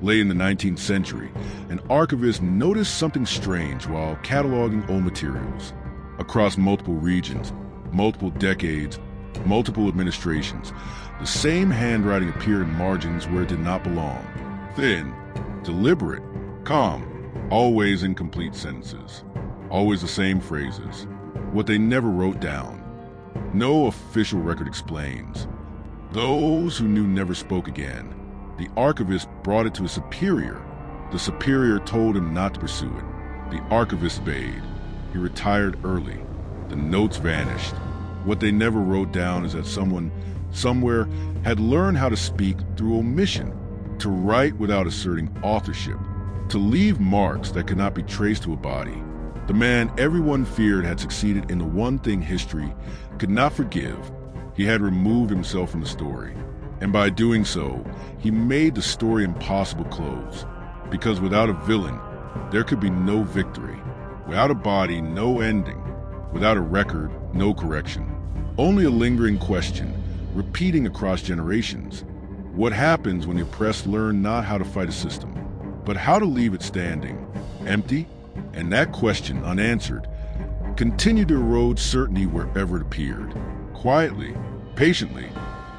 Late in the 19th century, an archivist noticed something strange while cataloging old materials. Across multiple regions, multiple decades, multiple administrations, the same handwriting appeared in margins where it did not belong. Thin, deliberate, calm, always incomplete sentences, always the same phrases, what they never wrote down. No official record explains. Those who knew never spoke again. The archivist brought it to a superior. The superior told him not to pursue it. The archivist obeyed. He retired early. The notes vanished. What they never wrote down is that someone, somewhere, had learned how to speak through omission, to write without asserting authorship, to leave marks that could not be traced to a body. The man everyone feared had succeeded in the one thing history could not forgive. He had removed himself from the story. And by doing so, he made the story impossible close. Because without a villain, there could be no victory. Without a body, no ending. Without a record, no correction. Only a lingering question, repeating across generations. What happens when the oppressed learn not how to fight a system, but how to leave it standing, empty? And that question, unanswered, continued to erode certainty wherever it appeared. Quietly, patiently,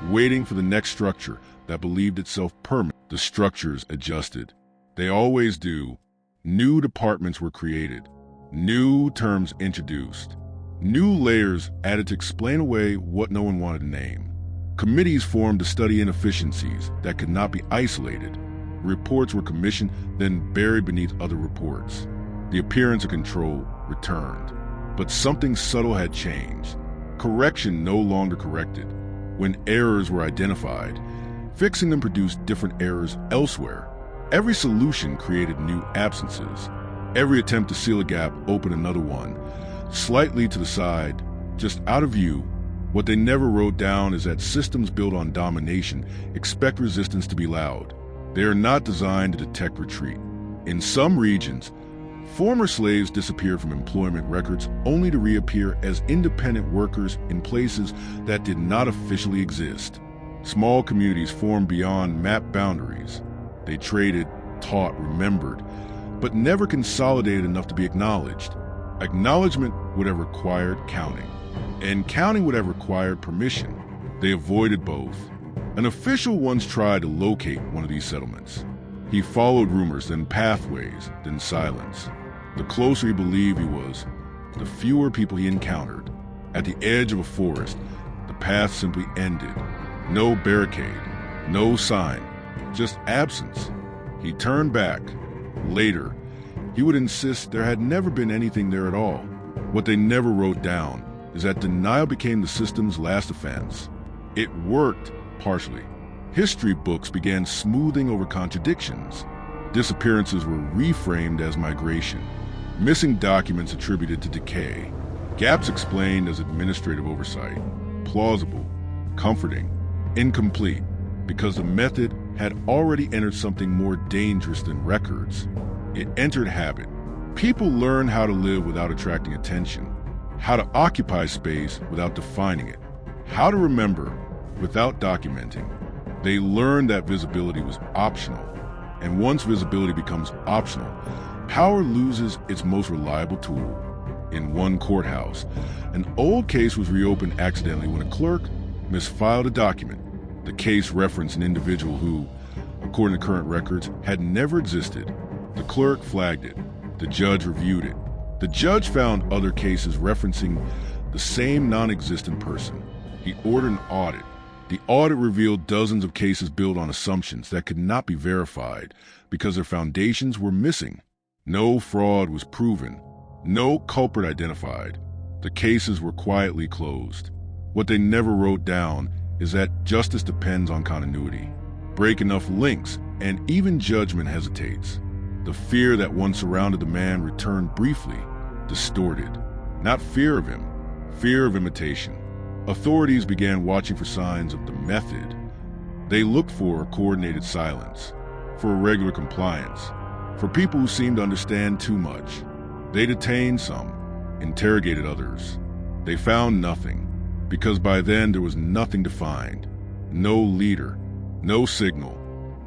waiting for the next structure that believed itself permanent. The structures adjusted. They always do. New departments were created. New terms introduced. New layers added to explain away what no one wanted to name. Committees formed to study inefficiencies that could not be isolated. Reports were commissioned, then buried beneath other reports. The appearance of control returned. But something subtle had changed. Correction no longer corrected. When errors were identified, fixing them produced different errors elsewhere. Every solution created new absences. Every attempt to seal a gap opened another one. Slightly to the side, just out of view, what they never wrote down is that systems built on domination expect resistance to be loud. They are not designed to detect retreat. In some regions, former slaves disappeared from employment records only to reappear as independent workers in places that did not officially exist. Small communities formed beyond map boundaries. They traded, taught, remembered, but never consolidated enough to be acknowledged. Acknowledgement would have required counting, and counting would have required permission. They avoided both. An official once tried to locate one of these settlements. He followed rumors, then pathways, then silence. The closer he believed he was, the fewer people he encountered. At the edge of a forest, the path simply ended. No barricade, no sign, just absence. He turned back. Later, he would insist there had never been anything there at all. What they never wrote down is that denial became the system's last offense. It worked, partially. History books began smoothing over contradictions. Disappearances were reframed as migration. Missing documents attributed to decay. Gaps explained as administrative oversight. Plausible, comforting, incomplete, because the method had already entered something more dangerous than records. It entered habit. People learned how to live without attracting attention, how to occupy space without defining it, how to remember without documenting. They learned that visibility was optional, and once visibility becomes optional, power loses its most reliable tool. In one courthouse, an old case was reopened accidentally when a clerk misfiled a document. The case referenced an individual who, according to current records, had never existed. The clerk flagged it. The judge reviewed it. The judge found other cases referencing the same non-existent person. He ordered an audit. The audit revealed dozens of cases built on assumptions that could not be verified because their foundations were missing. No fraud was proven. No culprit identified. The cases were quietly closed. What they never wrote down is that justice depends on continuity. Break enough links, and even judgment hesitates. The fear that once surrounded the man returned briefly, distorted. Not fear of him, fear of imitation. Authorities began watching for signs of the method. They looked for coordinated silence, for irregular compliance, for people who seemed to understand too much. They detained some, interrogated others. They found nothing, because by then there was nothing to find. No leader, no signal,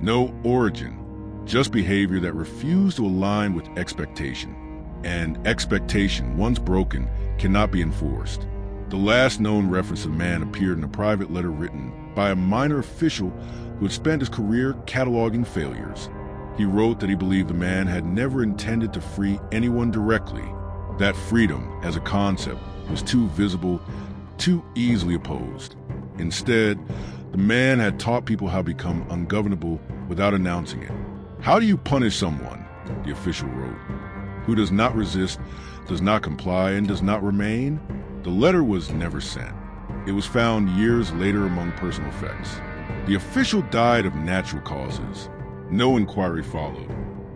no origin. just behavior that refused to align with expectation. And expectation, once broken, cannot be enforced. The last known reference to the man appeared in a private letter written by a minor official who had spent his career cataloging failures. He wrote that he believed the man had never intended to free anyone directly, that freedom as a concept was too visible, too easily opposed. Instead, the man had taught people how to become ungovernable without announcing it. How do you punish someone, the official wrote, who does not resist, does not comply, and does not remain? The letter was never sent. It was found years later among personal effects. The official died of natural causes. No inquiry followed.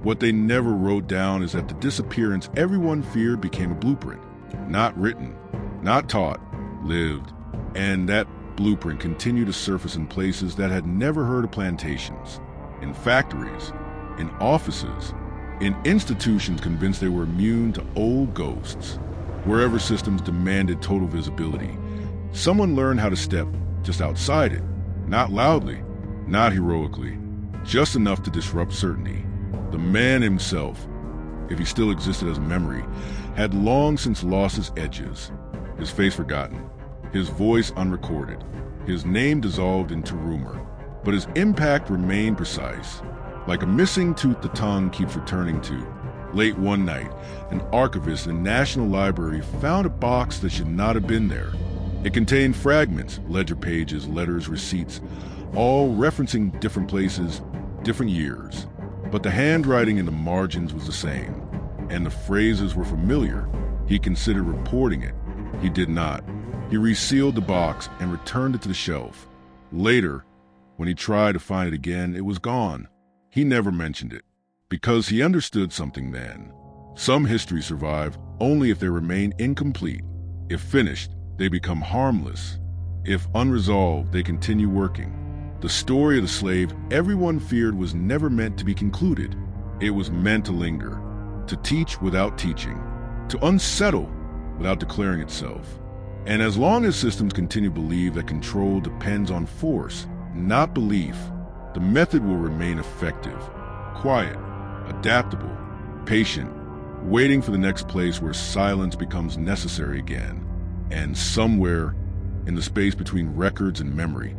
What they never wrote down is that the disappearance everyone feared became a blueprint. Not written, not taught, lived. And that blueprint continued to surface in places that had never heard of plantations, in factories, in offices, in institutions convinced they were immune to old ghosts. Wherever systems demanded total visibility, someone learned how to step just outside it, not loudly, not heroically, just enough to disrupt certainty. The man himself, if he still existed as a memory, had long since lost his edges, his face forgotten, his voice unrecorded, his name dissolved into rumor, but his impact remained precise. Like a missing tooth the tongue keeps returning to. Late one night, an archivist in the National Library found a box that should not have been there. It contained fragments, ledger pages, letters, receipts, all referencing different places, different years. But the handwriting in the margins was the same, and the phrases were familiar. He considered reporting it. He did not. He resealed the box and returned it to the shelf. Later, when he tried to find it again, it was gone. He never mentioned it, because he understood something then. Some histories survive only if they remain incomplete. If finished, they become harmless. If unresolved, they continue working. The story of the slave everyone feared was never meant to be concluded. It was meant to linger, to teach without teaching, to unsettle without declaring itself. And as long as systems continue to believe that control depends on force, not belief, the method will remain effective, quiet, adaptable, patient, waiting for the next place where silence becomes necessary again. And somewhere in the space between records and memory,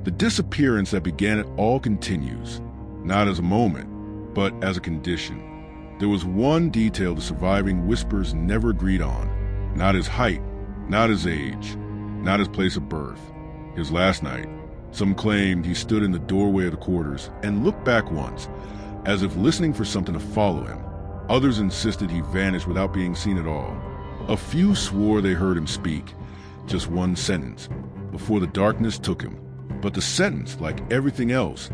the disappearance that began it all continues, not as a moment, but as a condition. There was one detail the surviving whispers never agreed on, not his height, not his age, not his place of birth. His last night, some claimed he stood in the doorway of the quarters and looked back once, as if listening for something to follow him. Others insisted he vanished without being seen at all. A few swore they heard him speak, just one sentence, before the darkness took him. But the sentence, like everything else,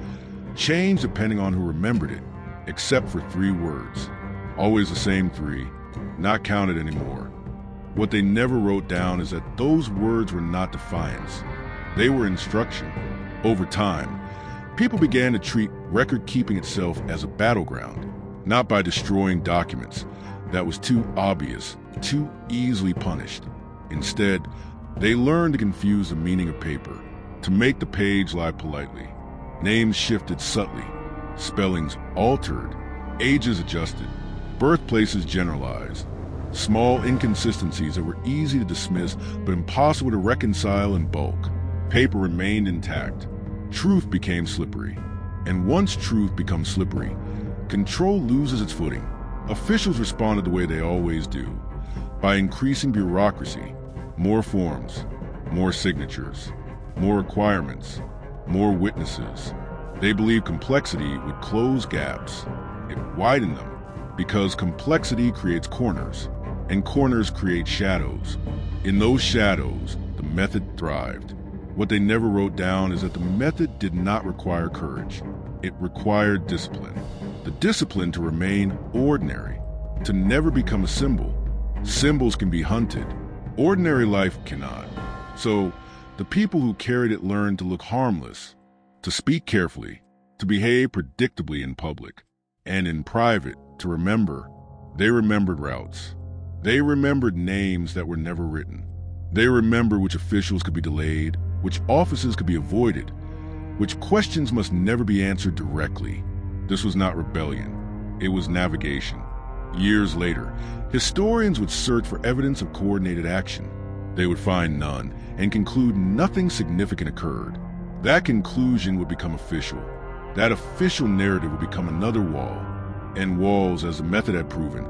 changed depending on who remembered it, except for 3 words. Always the same 3, not counted anymore. What they never wrote down is that those words were not defiance. They were instruction. Over time, people began to treat record-keeping itself as a battleground, not by destroying documents. That was too obvious, too easily punished. Instead, they learned to confuse the meaning of paper, to make the page lie politely. Names shifted subtly, spellings altered, ages adjusted, birthplaces generalized. Small inconsistencies that were easy to dismiss but impossible to reconcile in bulk. Paper remained intact. Truth became slippery. And once truth becomes slippery, control loses its footing. Officials responded the way they always do, by increasing bureaucracy, more forms, more signatures, more requirements, more witnesses. They believed complexity would close gaps. It widened them, because complexity creates corners, and corners create shadows. In those shadows, the method thrived. What they never wrote down is that the method did not require courage. It required discipline. The discipline to remain ordinary, to never become a symbol. Symbols can be hunted. Ordinary life cannot. So, the people who carried it learned to look harmless, to speak carefully, to behave predictably in public, and in private, to remember. They remembered routes. They remembered names that were never written. They remembered which officials could be delayed, which offices could be avoided, which questions must never be answered directly. This was not rebellion. It was navigation. Years later, historians would search for evidence of coordinated action. They would find none and conclude nothing significant occurred. That conclusion would become official. That official narrative would become another wall. And walls, as the method had proven,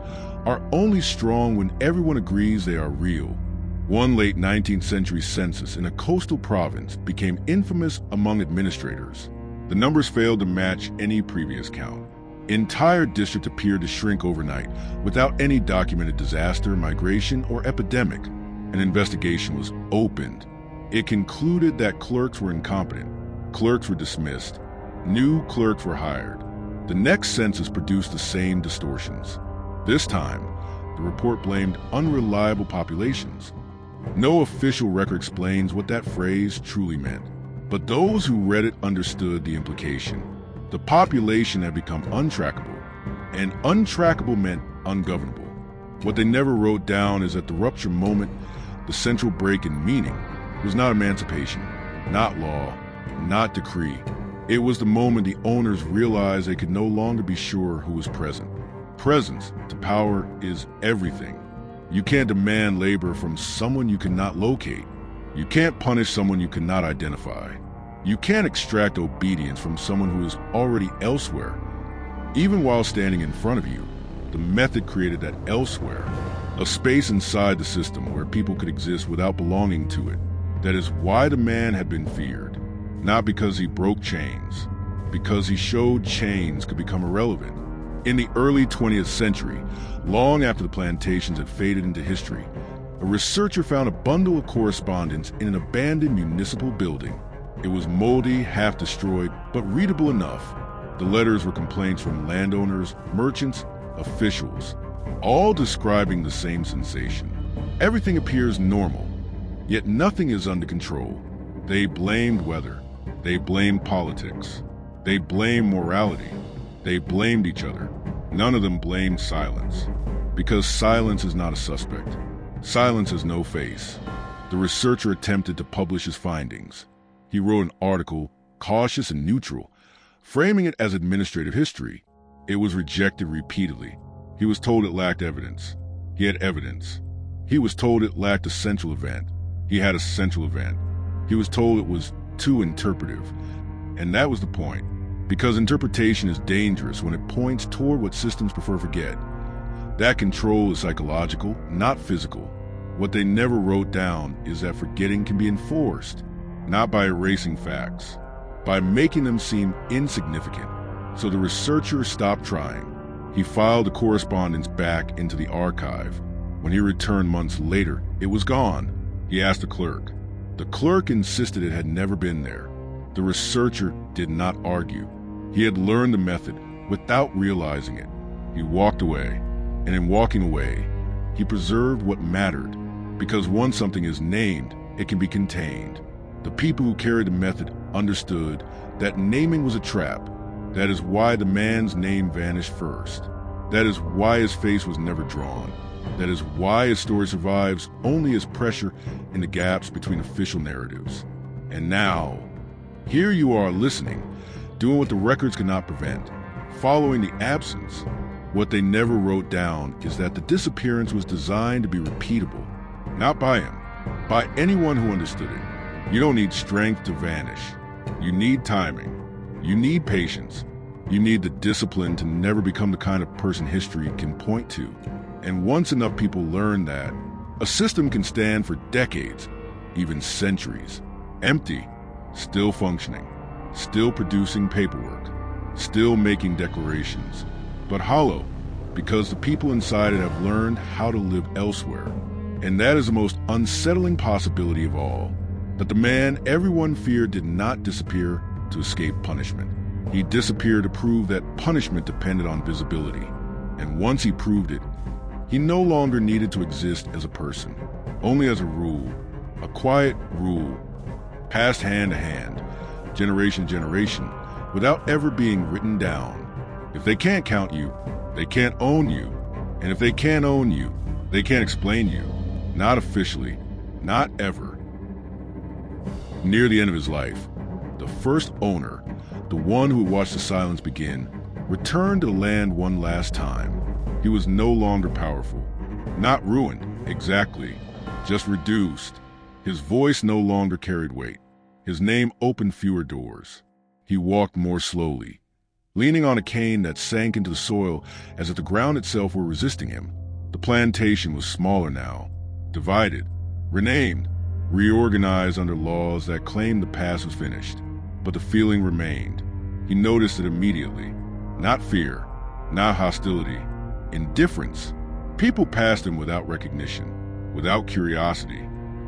are only strong when everyone agrees they are real. One late 19th century census in a coastal province became infamous among administrators. The numbers failed to match any previous count. Entire districts appeared to shrink overnight without any documented disaster, migration, or epidemic. An investigation was opened. It concluded that clerks were incompetent. Clerks were dismissed. New clerks were hired. The next census produced the same distortions. This time, the report blamed unreliable populations. No official record explains what that phrase truly meant, but those who read it understood the implication. The population had become untrackable, and untrackable meant ungovernable. What they never wrote down is that the rupture moment, the central break in meaning, was not emancipation, not law, not decree. It was the moment the owners realized they could no longer be sure who was present. Presence to power is everything. You can't demand labor from someone you cannot locate. You can't punish someone you cannot identify. You can't extract obedience from someone who is already elsewhere. Even while standing in front of you, the method created that elsewhere, a space inside the system where people could exist without belonging to it. That is why the man had been feared. Not because he broke chains, because he showed chains could become irrelevant. In the early 20th century, long after the plantations had faded into history, a researcher found a bundle of correspondence in an abandoned municipal building. It was moldy, half destroyed, but readable enough. The letters were complaints from landowners, merchants, officials, all describing the same sensation. Everything appears normal, yet nothing is under control. They blamed weather. They blamed politics. They blamed morality. They blamed each other. None of them blamed silence. Because silence is not a suspect. Silence has no face. The researcher attempted to publish his findings. He wrote an article, cautious and neutral, framing it as administrative history. It was rejected repeatedly. He was told it lacked evidence. He had evidence. He was told it lacked a central event. He had a central event. He was told it was too interpretive. And that was the point. Because interpretation is dangerous when it points toward what systems prefer to forget. That control is psychological, not physical. What they never wrote down is that forgetting can be enforced, not by erasing facts, by making them seem insignificant. So the researcher stopped trying. He filed the correspondence back into the archive. When he returned months later, it was gone. He asked the clerk. The clerk insisted it had never been there. The researcher did not argue. He had learned the method without realizing it. He walked away, and in walking away, he preserved what mattered. Because once something is named, it can be contained. The people who carried the method understood that naming was a trap. That is why the man's name vanished first. That is why his face was never drawn. That is why his story survives only as pressure in the gaps between official narratives. And now, here you are listening, doing what the records cannot prevent, following the absence. What they never wrote down is that the disappearance was designed to be repeatable, not by him, by anyone who understood it. You don't need strength to vanish. You need timing. You need patience. You need the discipline to never become the kind of person history can point to. And once enough people learn that, a system can stand for decades, even centuries, empty, still functioning, still producing paperwork, still making declarations, but hollow, because the people inside it have learned how to live elsewhere. And that is the most unsettling possibility of all, that the man everyone feared did not disappear to escape punishment. He disappeared to prove that punishment depended on visibility. And once he proved it, he no longer needed to exist as a person, only as a rule, a quiet rule, passed hand to hand, generation to generation, without ever being written down. If they can't count you, they can't own you. And if they can't own you, they can't explain you. Not officially, not ever. Near the end of his life, the first owner, the one who watched the silence begin, returned to land one last time. He was no longer powerful. Not ruined, exactly, just reduced. His voice no longer carried weight. His name opened fewer doors. He walked more slowly, leaning on a cane that sank into the soil as if the ground itself were resisting him. The plantation was smaller now, divided, renamed, reorganized under laws that claimed the past was finished. But the feeling remained. He noticed it immediately. Not fear, not hostility, indifference. People passed him without recognition, without curiosity,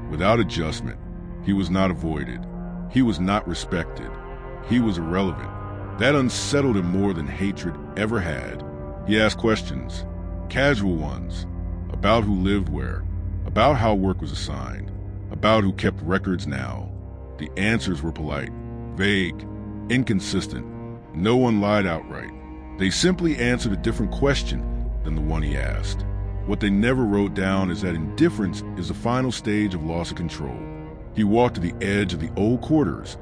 without adjustment. He was not avoided. He was not respected. He was irrelevant. That unsettled him more than hatred ever had. He asked questions, casual ones, about who lived where, about how work was assigned, about who kept records now. The answers were polite, vague, inconsistent. No one lied outright. They simply answered a different question than the one he asked. What they never wrote down is that indifference is the final stage of loss of control. He walked to the edge of the old quarters,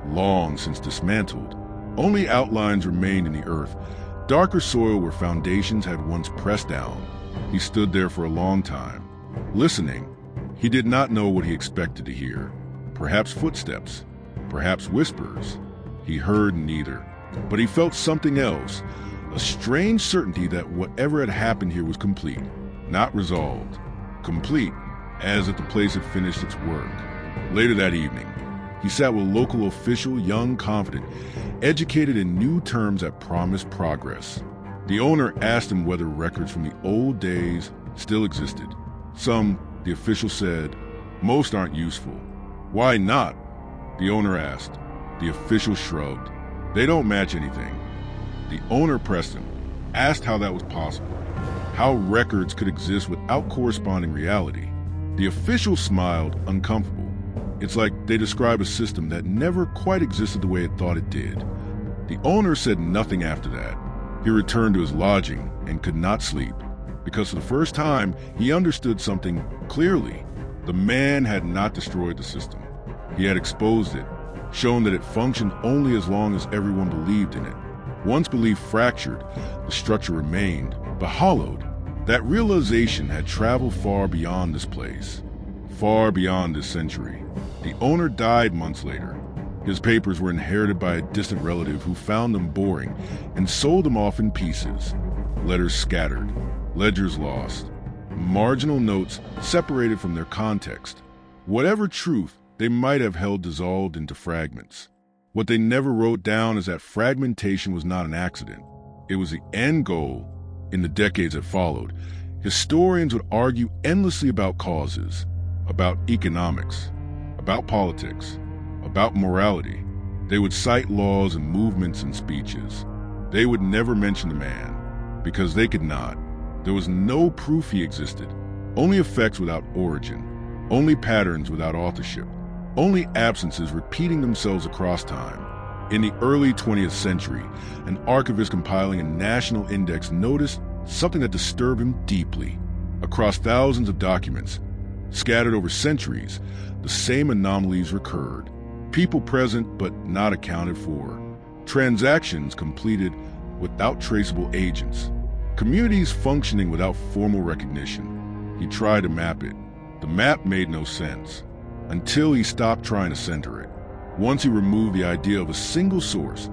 long since dismantled. Only outlines remained in the earth, darker soil where foundations had once pressed down. He stood there for a long time, listening. He did not know what he expected to hear. Perhaps footsteps, perhaps whispers. He heard neither, but he felt something else, a strange certainty that whatever had happened here was complete, not resolved. Complete, as if the place had finished its work. Later that evening, he sat with a local official, young, confident, educated in new terms that promised progress. The owner asked him whether records from the old days still existed. Some, the official said. Most aren't useful. Why not? The owner asked. The official shrugged. They don't match anything. The owner pressed him, asked how that was possible, how records could exist without corresponding reality. The official smiled, uncomfortable. It's like they describe a system that never quite existed the way it thought it did. The owner said nothing after that. He returned to his lodging and could not sleep, because for the first time he understood something clearly. The man had not destroyed the system. He had exposed it, shown that it functioned only as long as everyone believed in it. Once belief fractured, the structure remained, but hollowed. That realization had traveled far beyond this place, far beyond this century. The owner died months later. His papers were inherited by a distant relative who found them boring and sold them off in pieces. Letters scattered, ledgers lost, marginal notes separated from their context. Whatever truth they might have held dissolved into fragments. What they never wrote down is that fragmentation was not an accident. It was the end goal. In the decades that followed, historians would argue endlessly about causes, about economics, about politics, about morality. They would cite laws and movements and speeches. They would never mention the man, because they could not. There was no proof he existed, only effects without origin, only patterns without authorship, only absences repeating themselves across time. In the early 20th century, an archivist compiling a national index noticed something that disturbed him deeply. Across thousands of documents, scattered over centuries, the same anomalies recurred. People present but not accounted for. Transactions completed without traceable agents. Communities functioning without formal recognition. He tried to map it. The map made no sense, until he stopped trying to center it. Once he removed the idea of a single source,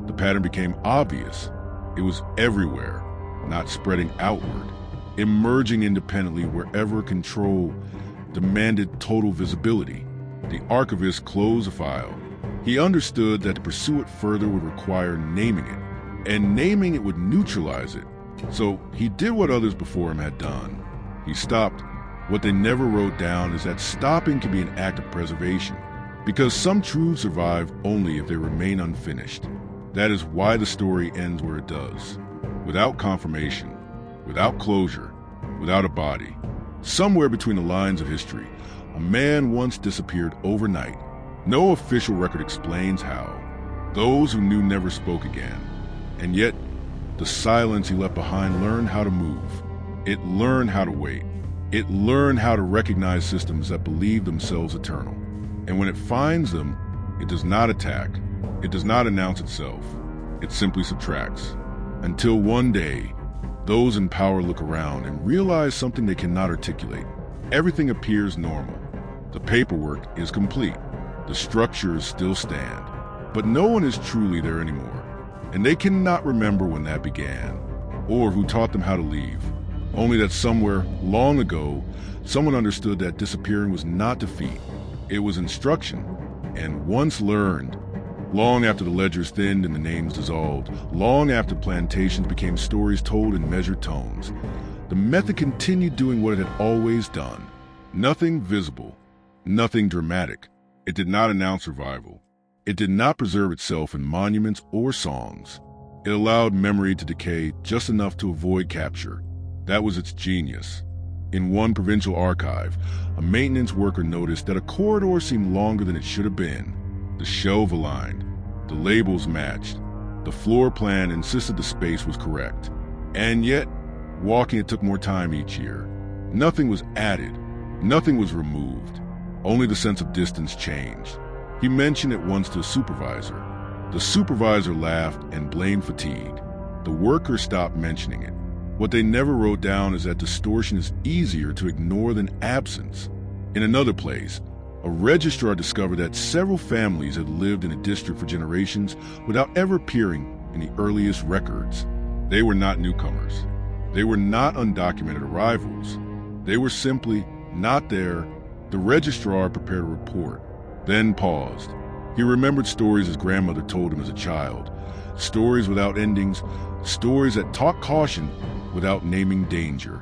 the pattern became obvious. It was everywhere, not spreading outward, emerging independently wherever control demanded total visibility. The archivist closed the file. He understood that to pursue it further would require naming it, and naming it would neutralize it. So he did what others before him had done. He stopped. What they never wrote down is that stopping can be an act of preservation, because some truths survive only if they remain unfinished. That is why the story ends where it does, without confirmation, without closure, without a body. Somewhere between the lines of history, a man once disappeared overnight. No official record explains how. Those who knew never spoke again. And yet, the silence he left behind learned how to move. It learned how to wait. It learned how to recognize systems that believe themselves eternal. And when it finds them, it does not attack. It does not announce itself. It simply subtracts. Until one day, those in power look around and realize something they cannot articulate. Everything appears normal. The paperwork is complete. The structures still stand. But no one is truly there anymore. And they cannot remember when that began, or who taught them how to leave. Only that somewhere, long ago, someone understood that disappearing was not defeat. It was instruction. And once learned, long after the ledgers thinned and the names dissolved, long after plantations became stories told in measured tones, the method continued doing what it had always done. Nothing visible, nothing dramatic. It did not announce survival. It did not preserve itself in monuments or songs. It allowed memory to decay just enough to avoid capture. That was its genius. In one provincial archive, a maintenance worker noticed that a corridor seemed longer than it should have been. The shelves aligned, the labels matched, the floor plan insisted the space was correct. And yet, walking it took more time each year. Nothing was added, nothing was removed. Only the sense of distance changed. He mentioned it once to a supervisor. The supervisor laughed and blamed fatigue. The worker stopped mentioning it. What they never wrote down is that distortion is easier to ignore than absence. In another place, a registrar discovered that several families had lived in a district for generations without ever appearing in the earliest records. They were not newcomers. They were not undocumented arrivals. They were simply not there. The registrar prepared a report, then paused. He remembered stories his grandmother told him as a child, stories without endings, stories that taught caution without naming danger.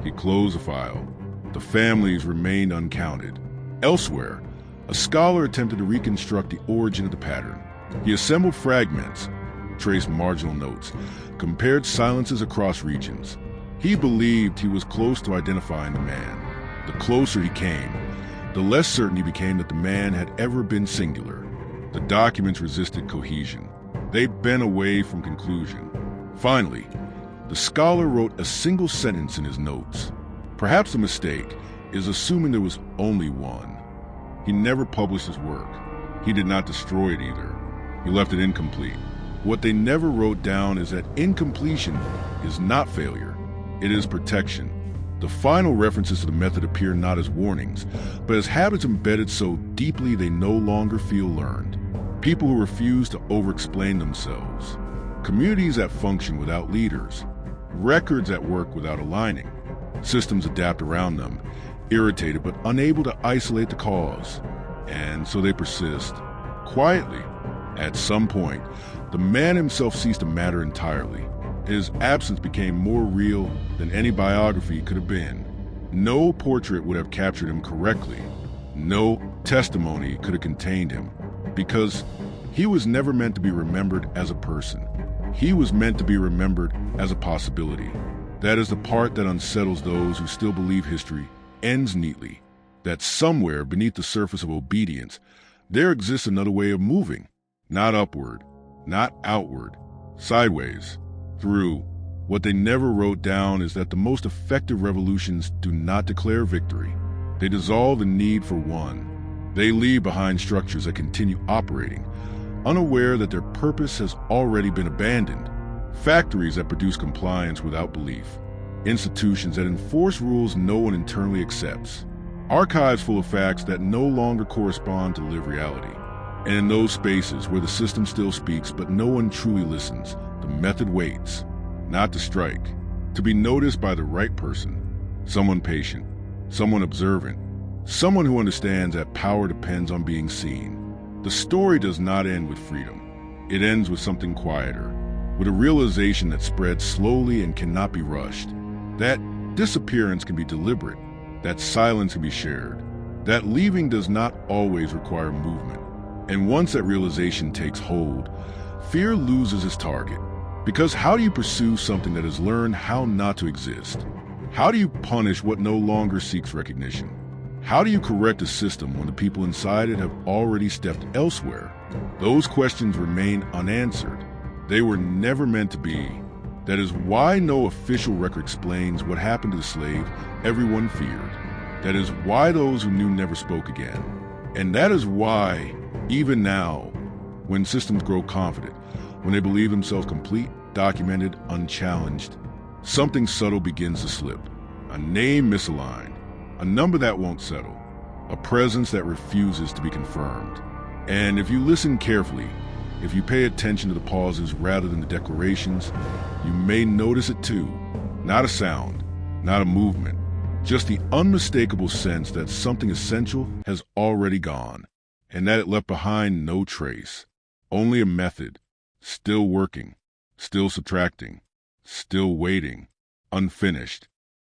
He closed the file. The families remained uncounted. Elsewhere, a scholar attempted to reconstruct the origin of the pattern. He assembled fragments, traced marginal notes, compared silences across regions. He believed he was close to identifying the man. The closer he came, the less certain he became that the man had ever been singular. The documents resisted cohesion. They bent away from conclusion. Finally, the scholar wrote a single sentence in his notes. Perhaps the mistake is assuming there was only one. He never published his work. He did not destroy it either. He left it incomplete. What they never wrote down is that incompletion is not failure. It is protection. The final references to the method appear not as warnings, but as habits embedded so deeply they no longer feel learned. People who refuse to over-explain themselves. Communities that function without leaders. Records that work without aligning. Systems adapt around them, irritated but unable to isolate the cause. And so they persist. Quietly, at some point, the man himself ceased to matter entirely. His absence became more real than any biography could have been. No portrait would have captured him correctly. No testimony could have contained him. Because he was never meant to be remembered as a person. He was meant to be remembered as a possibility. That is the part that unsettles those who still believe history ends neatly. That somewhere beneath the surface of obedience, there exists another way of moving. Not upward, not outward, sideways, through. What they never wrote down is that the most effective revolutions do not declare victory. They dissolve the need for one. They leave behind structures that continue operating, unaware that their purpose has already been abandoned. Factories that produce compliance without belief. Institutions that enforce rules no one internally accepts. Archives full of facts that no longer correspond to lived reality. And in those spaces where the system still speaks but no one truly listens, the method waits. Not to strike, to be noticed by the right person. Someone patient, someone observant, someone who understands that power depends on being seen. The story does not end with freedom. It ends with something quieter, with a realization that spreads slowly and cannot be rushed. That disappearance can be deliberate, that silence can be shared, that leaving does not always require movement. And once that realization takes hold, fear loses its target. Because how do you pursue something that has learned how not to exist? How do you punish what no longer seeks recognition? How do you correct a system when the people inside it have already stepped elsewhere? Those questions remain unanswered. They were never meant to be. That is why no official record explains what happened to the slave everyone feared. That is why those who knew never spoke again. And that is why, even now, when systems grow confident, when they believe themselves complete, documented, unchallenged, something subtle begins to slip. A name misaligned, a number that won't settle, a presence that refuses to be confirmed. And if you listen carefully, if you pay attention to the pauses rather than the declarations, you may notice it too. Not a sound, not a movement, just the unmistakable sense that something essential has already gone, and that it left behind no trace. Only a method, still working, still subtracting, still waiting, unfinished.